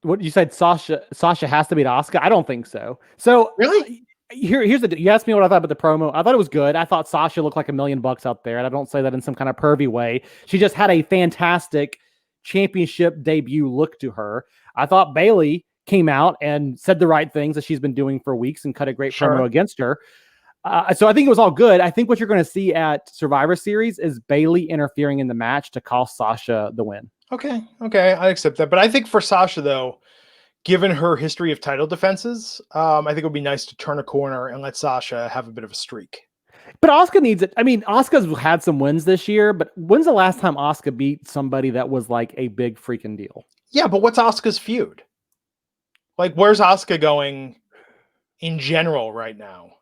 What you said, Sasha has to beat Asuka? I don't think so. So really? Here's you asked me what I thought about the promo. I thought it was good. I thought Sasha looked like $1 million out there, and I don't say that in some kind of pervy way. She just had a fantastic championship debut look to her. I thought Bayley came out and said the right things that she's been doing for weeks and cut a great promo against her. So I think it was all good. I think what you're going to see at Survivor Series is Bayley interfering in the match to cost Sasha the win. Okay, I accept that. But I think for Sasha, though, given her history of title defenses, I think it would be nice to turn a corner and let Sasha have a bit of a streak. But Asuka needs it. I mean, Asuka's had some wins this year, but when's the last time Asuka beat somebody that was like a big freaking deal? Yeah, but what's Asuka's feud? Like, where's Asuka going in general right now?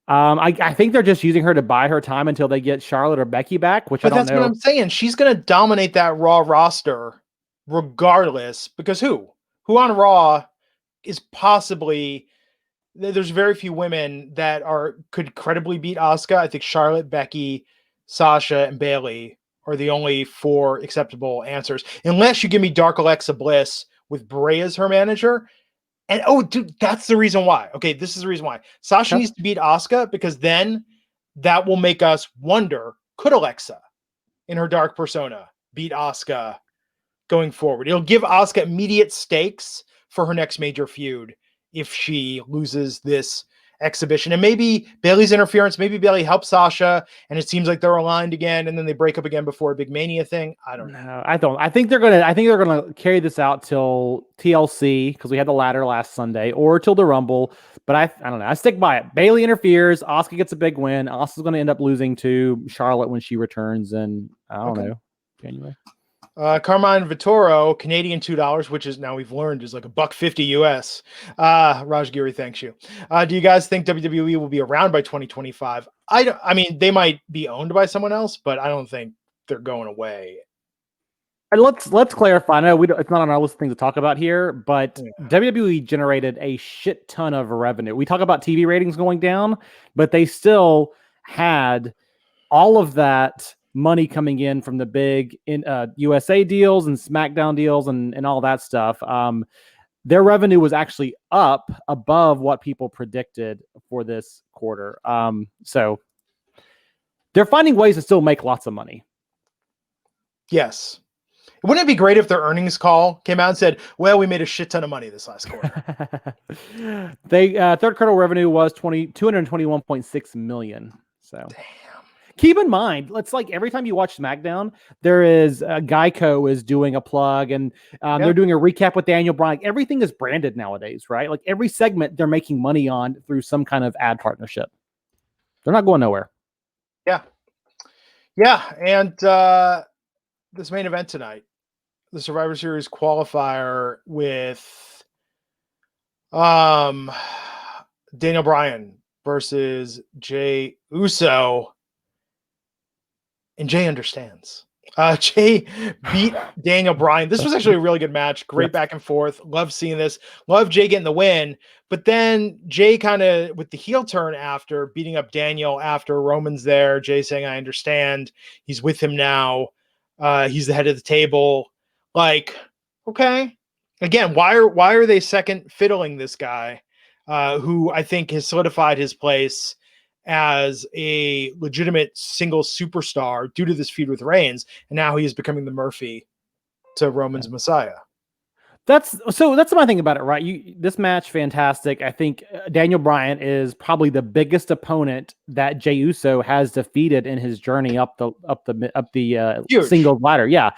I think they're just using her to buy her time until they get Charlotte or Becky back, which I don't know. But that's what I'm saying. She's going to dominate that Raw roster regardless, because who on Raw is possibly, there's very few women that could credibly beat Asuka. I think Charlotte, Becky, Sasha, and Bayley are the only 4 acceptable answers, unless you give me Dark Alexa Bliss with Bray as her manager. And dude, that's the reason why. Okay, this is the reason why. Sasha needs to beat Asuka, because then that will make us wonder, could Alexa in her dark persona beat Asuka going forward? It'll give Asuka immediate stakes for her next major feud if she loses this exhibition. And maybe Bayley's interference, maybe Bayley helps Sasha and it seems like they're aligned again and then they break up again before a big Mania thing. I don't know. No, I don't. I think they're gonna carry this out till TLC because we had the ladder last Sunday, or till the Rumble. But I don't know. I stick by it. Bayley interferes. Asuka gets a big win. Asuka's going to end up losing to Charlotte when she returns in, I don't know, January. Carmine Vittoro, Canadian $2, which is now we've learned is like $1.50 US. Raj Giri, thanks you. Do you guys think WWE will be around by 2025? I mean, they might be owned by someone else, but I don't think they're going away. And let's clarify. I know it's not on our list of things to talk about here, but WWE generated a shit ton of revenue. We talk about TV ratings going down, but they still had all of that money coming in from the big USA deals and SmackDown deals and all that stuff. Their revenue was actually up above what people predicted for this quarter. So they're finding ways to still make lots of money. Yes. Wouldn't it be great if their earnings call came out and said, well, we made a shit ton of money this last quarter? They third quarter revenue was $221.6 million. So damn. Keep in mind, it's like every time you watch SmackDown, there is Geico is doing a plug and they're doing a recap with Daniel Bryan. Everything is branded nowadays, right? Like every segment they're making money on through some kind of ad partnership. They're not going nowhere. Yeah. Yeah. And this main event tonight, the Survivor Series qualifier with Daniel Bryan versus Jay Uso. And Jay understands. Jay beat Daniel Bryan. This was actually a really good match. Great back and forth. Love seeing this. Love Jay getting the win. But then Jay kind of with the heel turn after beating up Daniel after Roman's there. Jay saying, I understand. He's with him now. He's the head of the table. Like, okay. Again, why are they second fiddling this guy who I think has solidified his place as a legitimate single superstar due to this feud with Reigns, and now he is becoming the Murphy to Roman's Messiah. That's my thing about it, right? This match, fantastic. I think Daniel Bryan is probably the biggest opponent that Jey Uso has defeated in his journey up the single ladder. Yeah.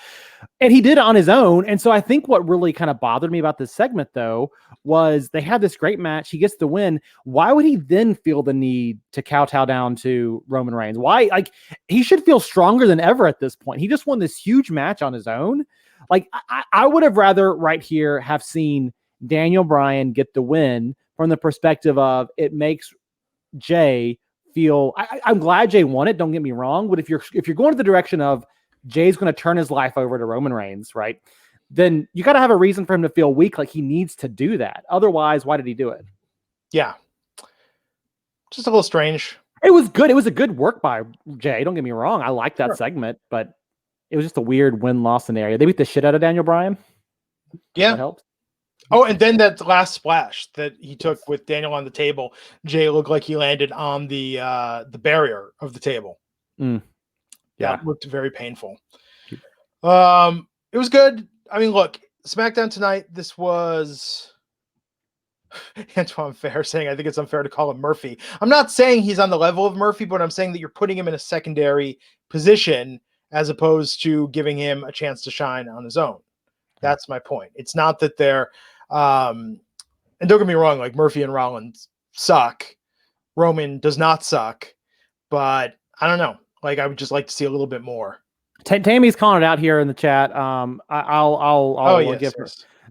And he did it on his own. And so I think what really kind of bothered me about this segment, though, was they had this great match. He gets the win. Why would he then feel the need to kowtow down to Roman Reigns? Why? Like, he should feel stronger than ever at this point. He just won this huge match on his own. Like, I would have rather right here have seen Daniel Bryan get the win from the perspective of it makes Jay feel. I'm glad Jay won it. Don't get me wrong. But if you're going to the direction of Jay's going to turn his life over to Roman Reigns, right? Then you got to have a reason for him to feel weak, like he needs to do that. Otherwise, why did he do it? Yeah. Just a little strange. It was good. It was a good work by Jay. Don't get me wrong. I like that segment, but it was just a weird win-loss scenario. They beat the shit out of Daniel Bryan. Yeah. That helped. Oh, and then that last splash that he took with Daniel on the table, Jay looked like he landed on the barrier of the table. Yeah. That looked very painful. It was good. I mean, look, SmackDown tonight, this was Antoine Fair saying, I think it's unfair to call him Murphy. I'm not saying he's on the level of Murphy, but I'm saying that you're putting him in a secondary position as opposed to giving him a chance to shine on his own. That's my point. It's not that they're, and don't get me wrong, like Murphy and Rollins suck. Roman does not suck, but I don't know. Like, I would just like to see a little bit more. Tammy's calling it out here in the chat.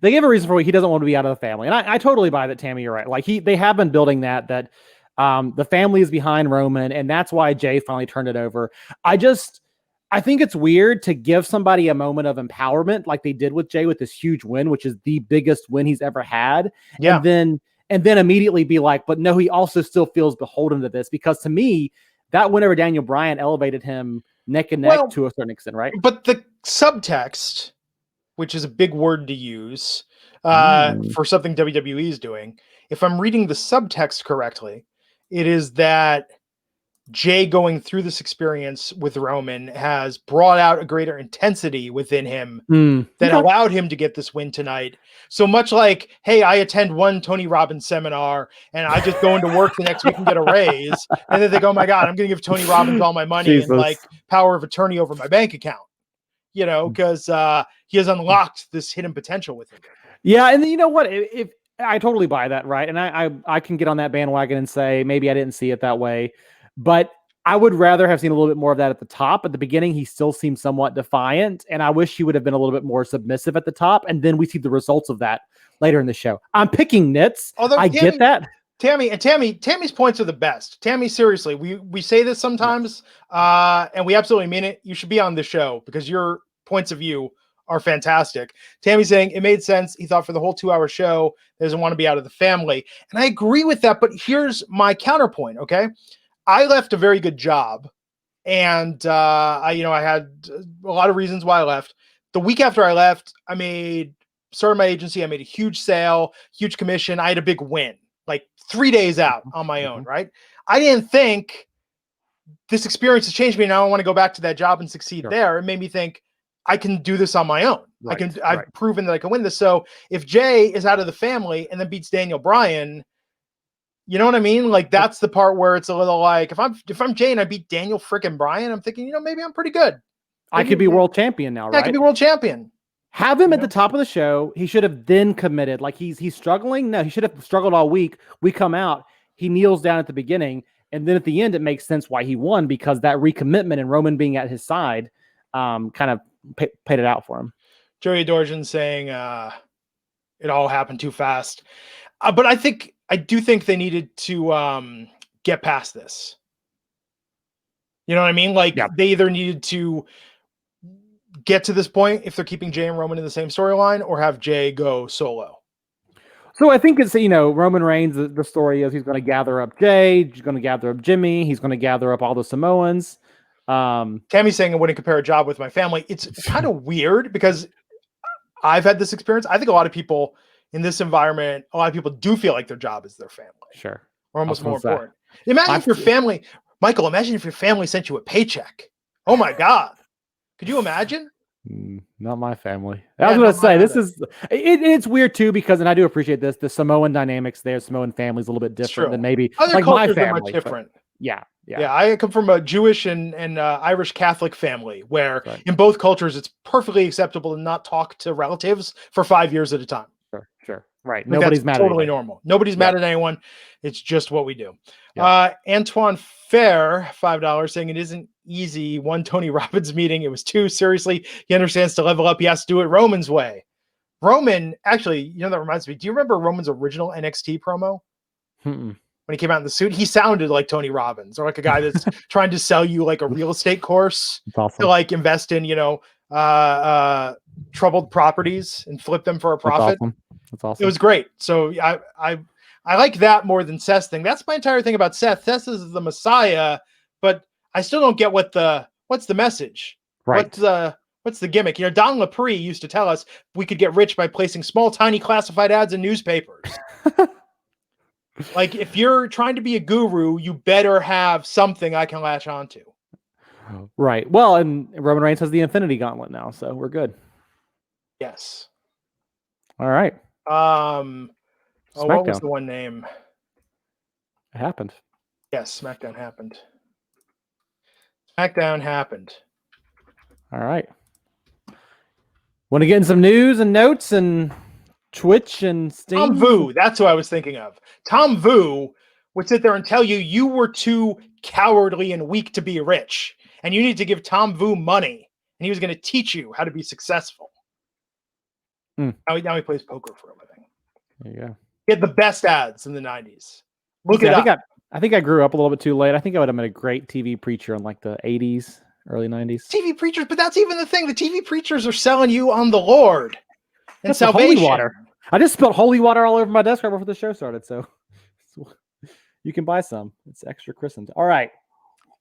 They give a reason for why he doesn't want to be out of the family. And I totally buy that, Tammy, you're right. Like they have been building that the family is behind Roman, and that's why Jay finally turned it over. I think it's weird to give somebody a moment of empowerment like they did with Jay with this huge win, which is the biggest win he's ever had. Yeah. And then immediately be like, but no, he also still feels beholden to this, because to me, that win over Daniel Bryan elevated him neck and neck to a certain extent, right? But the subtext, which is a big word to use for something WWE is doing, if I'm reading the subtext correctly, it is that Jay going through this experience with Roman has brought out a greater intensity within him that allowed him to get this win tonight. So much like, hey, I attend one Tony Robbins seminar and I just go into work the next week and get a raise. And then they go, oh my God, I'm going to give Tony Robbins all my money and like power of attorney over my bank account, you know, because he has unlocked this hidden potential within him. Yeah. And you know what? If I totally buy that. Right. And I can get on that bandwagon and say, maybe I didn't see it that way. But I would rather have seen a little bit more of that at the top. At the beginning, he still seemed somewhat defiant, and I wish he would have been a little bit more submissive at the top, and then we see the results of that later in the show. I'm picking nits. Although I get that. Tammy's points are the best. Tammy, seriously, we say this sometimes, and we absolutely mean it. You should be on the show because your points of view are fantastic. Tammy's saying it made sense. He thought for the whole 2-hour show, he doesn't want to be out of the family. And I agree with that, but here's my counterpoint, okay? I left a very good job, and I had a lot of reasons why I left. The week after I left, started my agency. I made a huge sale, huge commission. I had a big win, like 3 days out on my own, right? I didn't think this experience has changed me, and I don't want to go back to that job and succeed there. It made me think I can do this on my own. I've proven that I can win this. So if Jay is out of the family and then beats Daniel Bryan, you know what I mean? Like that's the part where it's a little like if I'm Jay and I beat Daniel frickin' Bryan, I'm thinking, maybe I'm pretty good. I could be world champion now, right? I could be world champion. Have him at the top of the show. He should have then committed. Like he's struggling. No, he should have struggled all week. We come out, he kneels down at the beginning, and then at the end, it makes sense why he won because that recommitment and Roman being at his side, kind of paid it out for him. Joey Dorjan saying it all happened too fast, but I do think they needed to get past this. You know what I mean? Like they either needed to get to this point if they're keeping Jay and Roman in the same storyline or have Jay go solo. So I think it's, Roman Reigns, the story is he's going to gather up Jay, he's going to gather up Jimmy, he's going to gather up all the Samoans. Tammy's saying I wouldn't compare a job with my family. It's kind of weird because I've had this experience. I think a lot of people in this environment, a lot of people do feel like their job is their family. Sure. Or almost more important. Imagine if your family, Michael, imagine if your family sent you a paycheck. Oh my God. Could you imagine? Not my family. I was going to say, it's weird too, because, and I do appreciate this, the Samoan dynamics there, Samoan family is a little bit different than maybe other like my family. Much different. Yeah. I come from a Jewish and Irish Catholic family where in both cultures, it's perfectly acceptable to not talk to relatives for 5 years at a time. Sure. Right. Nobody's mad at anyone. Totally normal. Nobody's mad at anyone. It's just what we do. Antoine Fair, $5, saying it isn't easy. One Tony Robbins meeting. It was two. Seriously, he understands to level up. He has to do it Roman's way. Roman, actually, that reminds me. Do you remember Roman's original NXT promo? When he came out in the suit, he sounded like Tony Robbins or like a guy that's trying to sell you like a real estate course to like invest in, troubled properties and flip them for a profit. That's awesome. It was great. So I like that more than Seth's thing. That's my entire thing about Seth. Seth is the Messiah, but I still don't get what's the message. Right. What's the gimmick? Don Lapre used to tell us we could get rich by placing small, tiny classified ads in newspapers. Like if you're trying to be a guru, you better have something I can latch onto. Right. Well, and Roman Reigns has the Infinity Gauntlet now, so we're good. Yes. All right. What was the one name? It happened. Yes, SmackDown happened. SmackDown happened. All right. Want to get in some news and notes and Twitch and Steam? Tom Vu, that's who I was thinking of. Tom Vu would sit there and tell you were too cowardly and weak to be rich, and you need to give Tom Vu money, and he was going to teach you how to be successful. Now he plays poker for a living. There you go. He had the best ads in the 90s. Look it up. I think I grew up a little bit too late. I think I would have been a great TV preacher in like the 80s, early 90s. TV preachers, but that's even the thing. The TV preachers are selling you on the Lord and that's salvation. Holy water. I just spilled holy water all over my desk right before the show started, so you can buy some. It's extra christened. All right.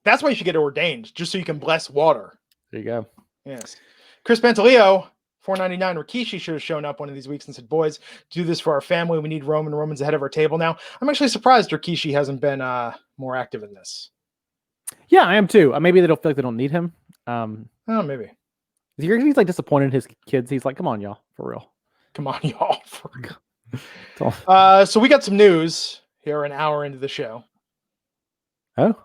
That's why you should get ordained, just so you can bless water. There you go. Yes. Chris Pantaleo, $4.99. Rikishi should have shown up one of these weeks and said, boys, do this for our family. We need Roman. Roman's ahead of our table now. I'm actually surprised Rikishi hasn't been more active in this. Yeah, I am too. Maybe they don't feel like they don't need him. Oh, maybe. He's like disappointed in his kids. He's like, come on, y'all, for real. Come on, y'all. For real. So we got some news here an hour into the show. Oh?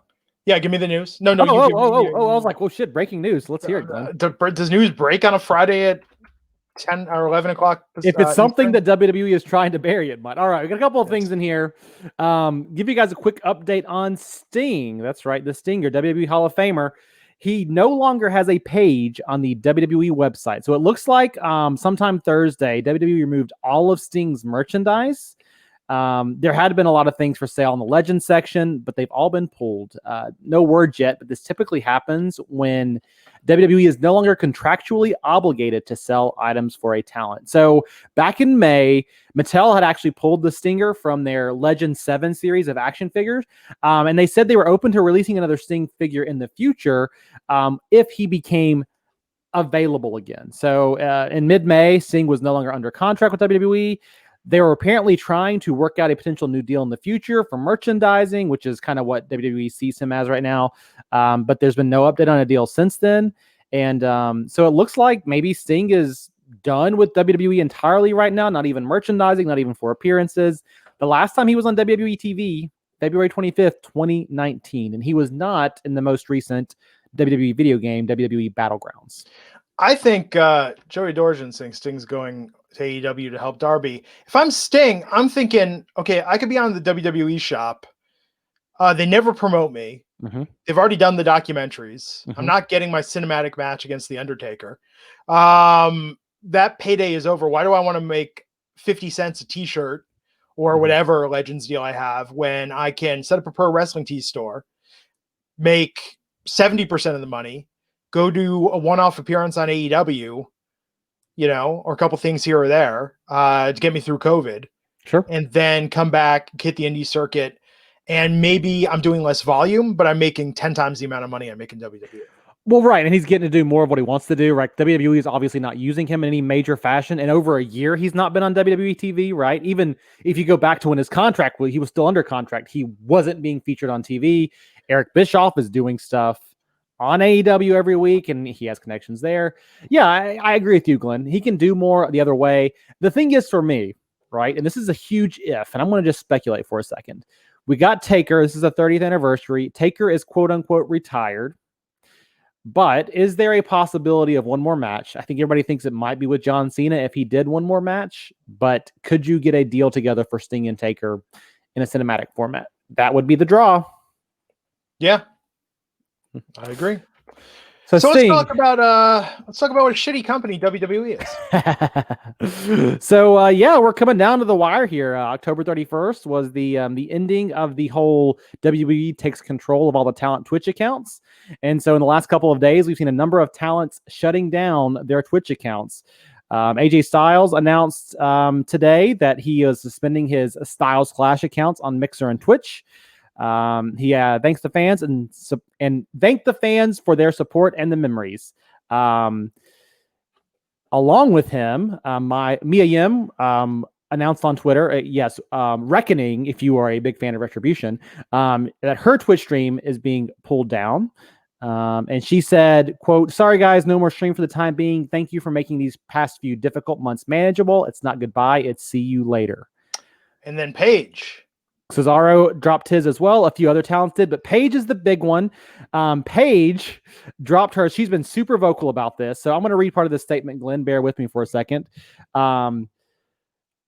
Yeah, give me the news. No, I was like, well, shit, breaking news. Let's hear it, Glenn. Does news break on a Friday at 10 or 11 o'clock? If it's something that WWE is trying to bury, it might. All right, we got a couple of things in here. Give you guys a quick update on Sting. That's right, the Stinger, WWE Hall of Famer. He no longer has a page on the WWE website. So it looks like sometime Thursday, WWE removed all of Sting's merchandise. There had been a lot of things for sale in the Legends section, but they've all been pulled. No word yet, but this typically happens when WWE is no longer contractually obligated to sell items for a talent. So back in May, Mattel had actually pulled the Stinger from their Legend 7 series of action figures, and they said they were open to releasing another Sting figure in the future if he became available again. So in mid-May, Sting was no longer under contract with WWE. They were apparently trying to work out a potential new deal in the future for merchandising, which is kind of what WWE sees him as right now. But there's been no update on a deal since then. And so it looks like maybe Sting is done with WWE entirely right now, not even merchandising, not even for appearances. The last time he was on WWE TV, February 25th, 2019, and he was not in the most recent WWE video game, WWE Battlegrounds. I think Joey Dorjan thinks Sting's going to AEW to help Darby. If I'm Sting, I'm thinking, okay, I could be on the WWE shop. They never promote me. Mm-hmm. They've already done the documentaries. Mm-hmm. I'm not getting my cinematic match against The Undertaker. That payday is over. Why do I want to make 50 cents a t-shirt or whatever Legends deal I have when I can set up a pro wrestling tee store, make 70% of the money, go do a one-off appearance on AEW, or a couple things here or there to get me through COVID. Sure. And then come back, hit the indie circuit, and maybe I'm doing less volume, but I'm making 10 times the amount of money I'm making WWE. Well, right, and he's getting to do more of what he wants to do, right? WWE is obviously not using him in any major fashion. In over a year, he's not been on WWE TV, right? Even if you go back to when his contract, he was still under contract. He wasn't being featured on TV. Eric Bischoff is doing stuff on AEW every week, and he has connections there. Yeah, I agree with you, Glenn. He can do more the other way. The thing is for me, right, and this is a huge if, and I'm going to just speculate for a second. We got Taker. This is the 30th anniversary. Taker is quote-unquote retired. But is there a possibility of one more match? I think everybody thinks it might be with John Cena if he did one more match. But could you get a deal together for Sting and Taker in a cinematic format? That would be the draw. Yeah, I agree. So let's talk about what a shitty company WWE is. So we're coming down to the wire here. October 31st was the ending of the whole WWE takes control of all the talent Twitch accounts. And so in the last couple of days, we've seen a number of talents shutting down their Twitch accounts. AJ Styles announced today that he is suspending his Styles Clash accounts on Mixer and Twitch. He thanks the fans and thanked the fans for their support and the memories. Along with him, Mia Yim announced on Twitter, Reckoning, if you are a big fan of Retribution, that her Twitch stream is being pulled down. And she said, quote, "Sorry guys, no more stream for the time being. Thank you for making these past few difficult months manageable. It's not goodbye, it's see you later." And then Paige. Cesaro dropped his as well. A few other talents did, but Paige is the big one. Paige dropped hers. She's been super vocal about this. So I'm going to read part of this statement. Glenn, bear with me for a second.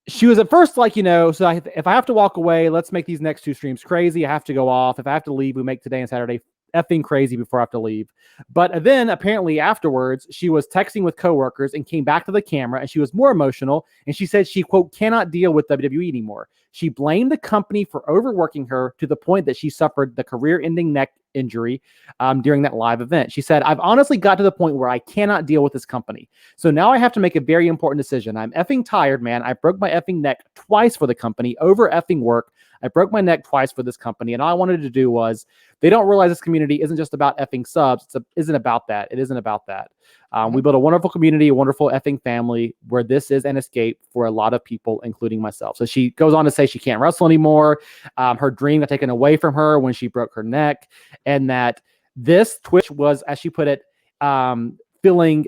She was at first like, so if I have to walk away, let's make these next two streams crazy. I have to go off. If I have to leave, we make today and Saturday effing crazy before I have to leave. But then apparently afterwards, she was texting with coworkers and came back to the camera and she was more emotional. And she said she, quote, cannot deal with WWE anymore. She blamed the company for overworking her to the point that she suffered the career-ending neck injury during that live event. She said, "I've honestly got to the point where I cannot deal with this company. So now I have to make a very important decision. I'm effing tired, man. I broke my effing neck twice for the company over effing work. I broke my neck twice for this company. And all I wanted to do was, they don't realize this community isn't just about effing subs. It isn't about that. It isn't about that. We built a wonderful community, a wonderful effing family where this is an escape for a lot of people, including myself." So she goes on to say she can't wrestle anymore. Her dream got taken away from her when she broke her neck, and that This Twitch was, as she put it, filling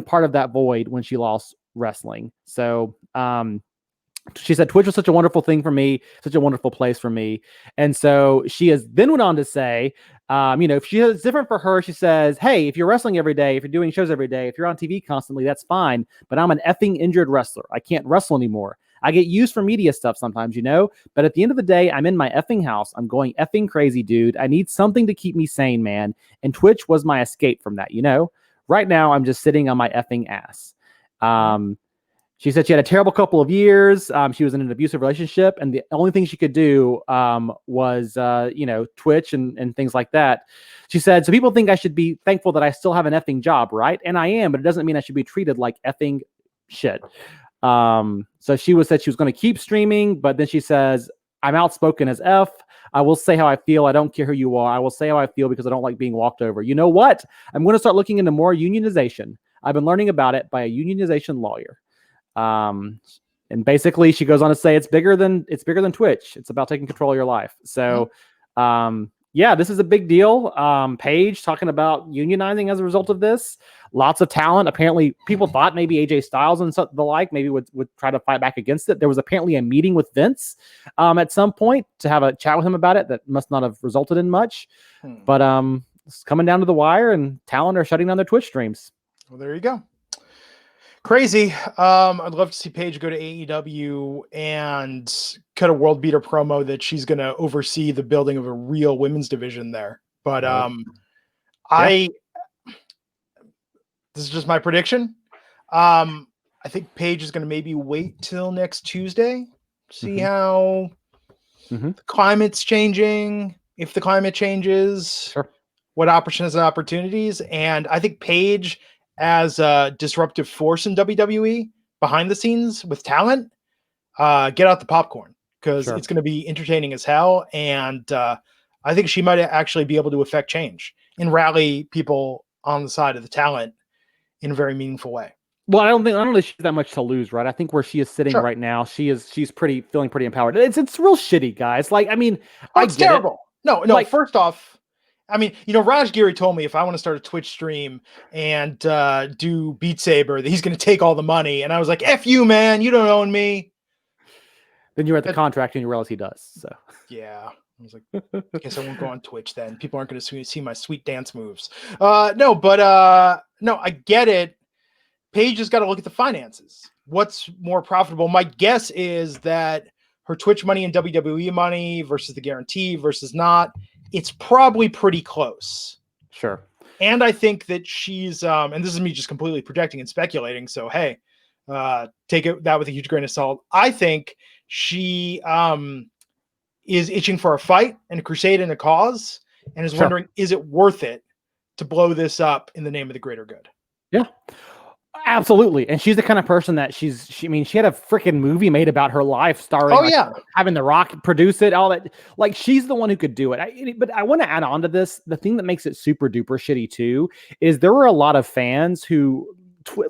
part of that void when she lost wrestling. So she said Twitch was such a wonderful thing for me, such a wonderful place for me. And so she has then went on to say, if it's different for her, she says, hey, if you're wrestling every day, if you're doing shows every day, if you're on TV constantly, that's fine. But I'm an effing injured wrestler. I can't wrestle anymore. I get used for media stuff sometimes, but at the end of the day, I'm in my effing house. I'm going effing crazy, dude. I need something to keep me sane, man. And Twitch was my escape from that, Right now, I'm just sitting on my effing ass. She said she had a terrible couple of years. She was in an abusive relationship, and the only thing she could do was, Twitch and things like that. She said, so people think I should be thankful that I still have an effing job, right? And I am, but it doesn't mean I should be treated like effing shit. So she said she was going to keep streaming, but then she says, I'm outspoken as F. I will say how I feel. I don't care who you are. I will say how I feel because I don't like being walked over. You know what? I'm going to start looking into more unionization. I've been learning about it by a unionization lawyer. And basically she goes on to say it's bigger than Twitch. It's about taking control of your life. So, this is a big deal. Paige talking about unionizing as a result of this. Lots of talent. Apparently, people thought maybe AJ Styles and the like maybe would try to fight back against it. There was apparently a meeting with Vince at some point to have a chat with him about it. That must not have resulted in much. But it's coming down to the wire, and talent are shutting down their Twitch streams. Well, there you go. Crazy. I'd love to see Paige go to AEW and cut a world beater promo that she's going to oversee the building of a real women's division there. But this is just my prediction. I think Paige is going to maybe wait till next Tuesday, see how the climate's changing, if the climate changes, what opportunities. And I think Paige, as a disruptive force in WWE behind the scenes with talent, get out the popcorn, because it's going to be entertaining as hell. And I think she might actually be able to affect change and rally people on the side of the talent in a very meaningful way. Well, I don't think she has that much to lose, right? I think where she is sitting right now, she's feeling pretty empowered. It's real shitty, guys. Like, I mean, it's terrible. No. Like, first off, I mean, Raj Giri told me if I want to start a Twitch stream and do Beat Saber, that he's going to take all the money. And I was like, F you, man. You don't own me. Then you read the contract and you realize he does. So yeah. I was like, I guess I won't go on Twitch then. People aren't going to see my sweet dance moves. No, I get it. Paige has got to look at the finances. What's more profitable? My guess is that her Twitch money and WWE money versus the guarantee versus not, it's probably pretty close. Sure. And I think that she's, and this is me just completely projecting and speculating, so hey, take that with a huge grain of salt. I think she is itching for a fight and a crusade and a cause, and is wondering, is it worth it to blow this up in the name of the greater good? Yeah. Absolutely. And she's the kind of person that she had a freaking movie made about her life starring having The Rock produce it, all that. Like, she's the one who could do it. But I want to add on to this. The thing that makes it super duper shitty too is there were a lot of fans who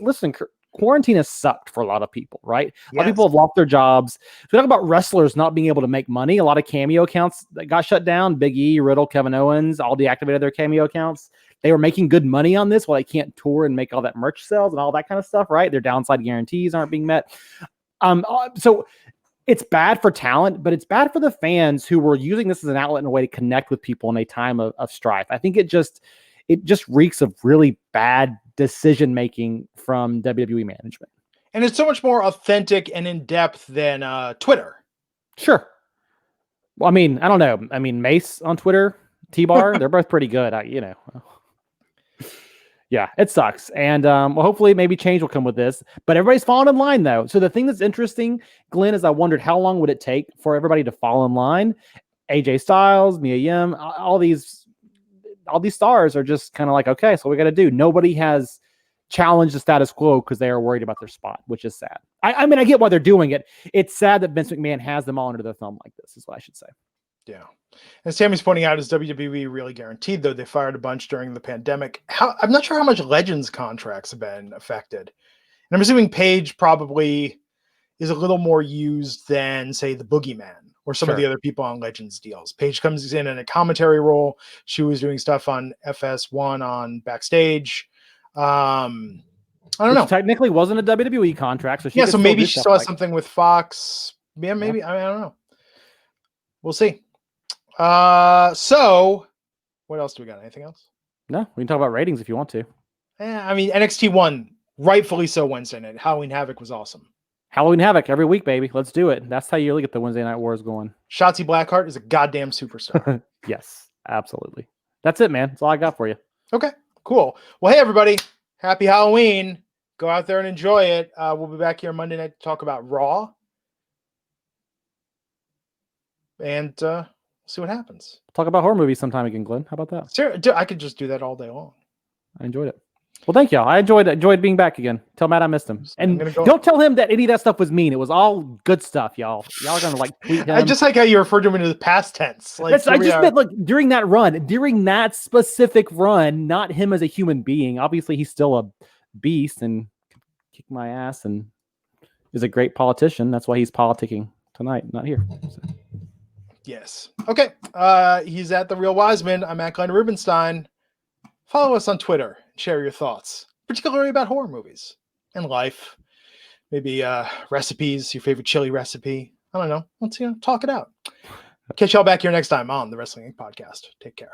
listen, quarantine has sucked for a lot of people, right? A lot of people have lost their jobs. We talk about wrestlers not being able to make money. A lot of Cameo accounts that got shut down. Big E, Riddle, Kevin Owens, all deactivated their Cameo accounts. They were making good money on this while they can't tour and make all that merch sales and all that kind of stuff, right? Their downside guarantees aren't being met. So it's bad for talent, but it's bad for the fans who were using this as an outlet and a way to connect with people in a time of strife. I think it just reeks of really bad decision-making from WWE management. And it's so much more authentic and in-depth than Twitter. Sure. Well, I mean, I don't know. I mean, Mace on Twitter, T-Bar, they're both pretty good. Yeah, it sucks. And hopefully maybe change will come with this. But everybody's falling in line, though. So the thing that's interesting, Glenn, is I wondered how long would it take for everybody to fall in line? AJ Styles, Mia Yim, all these stars are just kind of like, okay, so we got to do. Nobody has challenged the status quo because they are worried about their spot, which is sad. I mean, I get why they're doing it. It's sad that Vince McMahon has them all under their thumb like this, is what I should say. Yeah. And Sammy's pointing out, is WWE really guaranteed, though? They fired a bunch during the pandemic. I'm not sure how much Legends contracts have been affected. And I'm assuming Paige probably is a little more used than, say, the Boogeyman or some of the other people on Legends deals. Paige comes in a commentary role. She was doing stuff on FS1 on Backstage. I don't know. Technically wasn't a WWE contract. So maybe she saw something with Fox. Yeah, maybe. Yeah. I don't know. We'll see. So what else do we got? Anything else? No, we can talk about ratings if you want to. I mean, NXT won, rightfully so, Wednesday night. Halloween Havoc was awesome. Halloween Havoc every week, baby. Let's do it. That's how you really get the Wednesday Night Wars going. Shotzi Blackheart is a goddamn superstar. Yes, absolutely. That's it, man. That's all I got for you. Okay, cool. Well, hey, everybody. Happy Halloween. Go out there and enjoy it. We'll be back here Monday night to talk about Raw. And see what happens. Talk about horror movies sometime again, Glenn. How about that? Sure, I could just do that all day long. I enjoyed it. Well, thank y'all. I enjoyed being back again. Tell Matt I missed him. And don't tell him that any of that stuff was mean. It was all good stuff, y'all. Y'all are gonna like tweet him. I just like how you referred to him in the past tense. Like, I just meant, look, during that specific run, not him as a human being. Obviously, he's still a beast and kick my ass and is a great politician. That's why he's politicking tonight, not here. So. Yes. Okay. He's at The Real Wiseman. I'm at Glenn Rubenstein. Follow us on Twitter and share your thoughts, particularly about horror movies and life. Maybe recipes, your favorite chili recipe. I don't know. Let's talk it out. Catch y'all back here next time on the Wrestling Inc. podcast. Take care.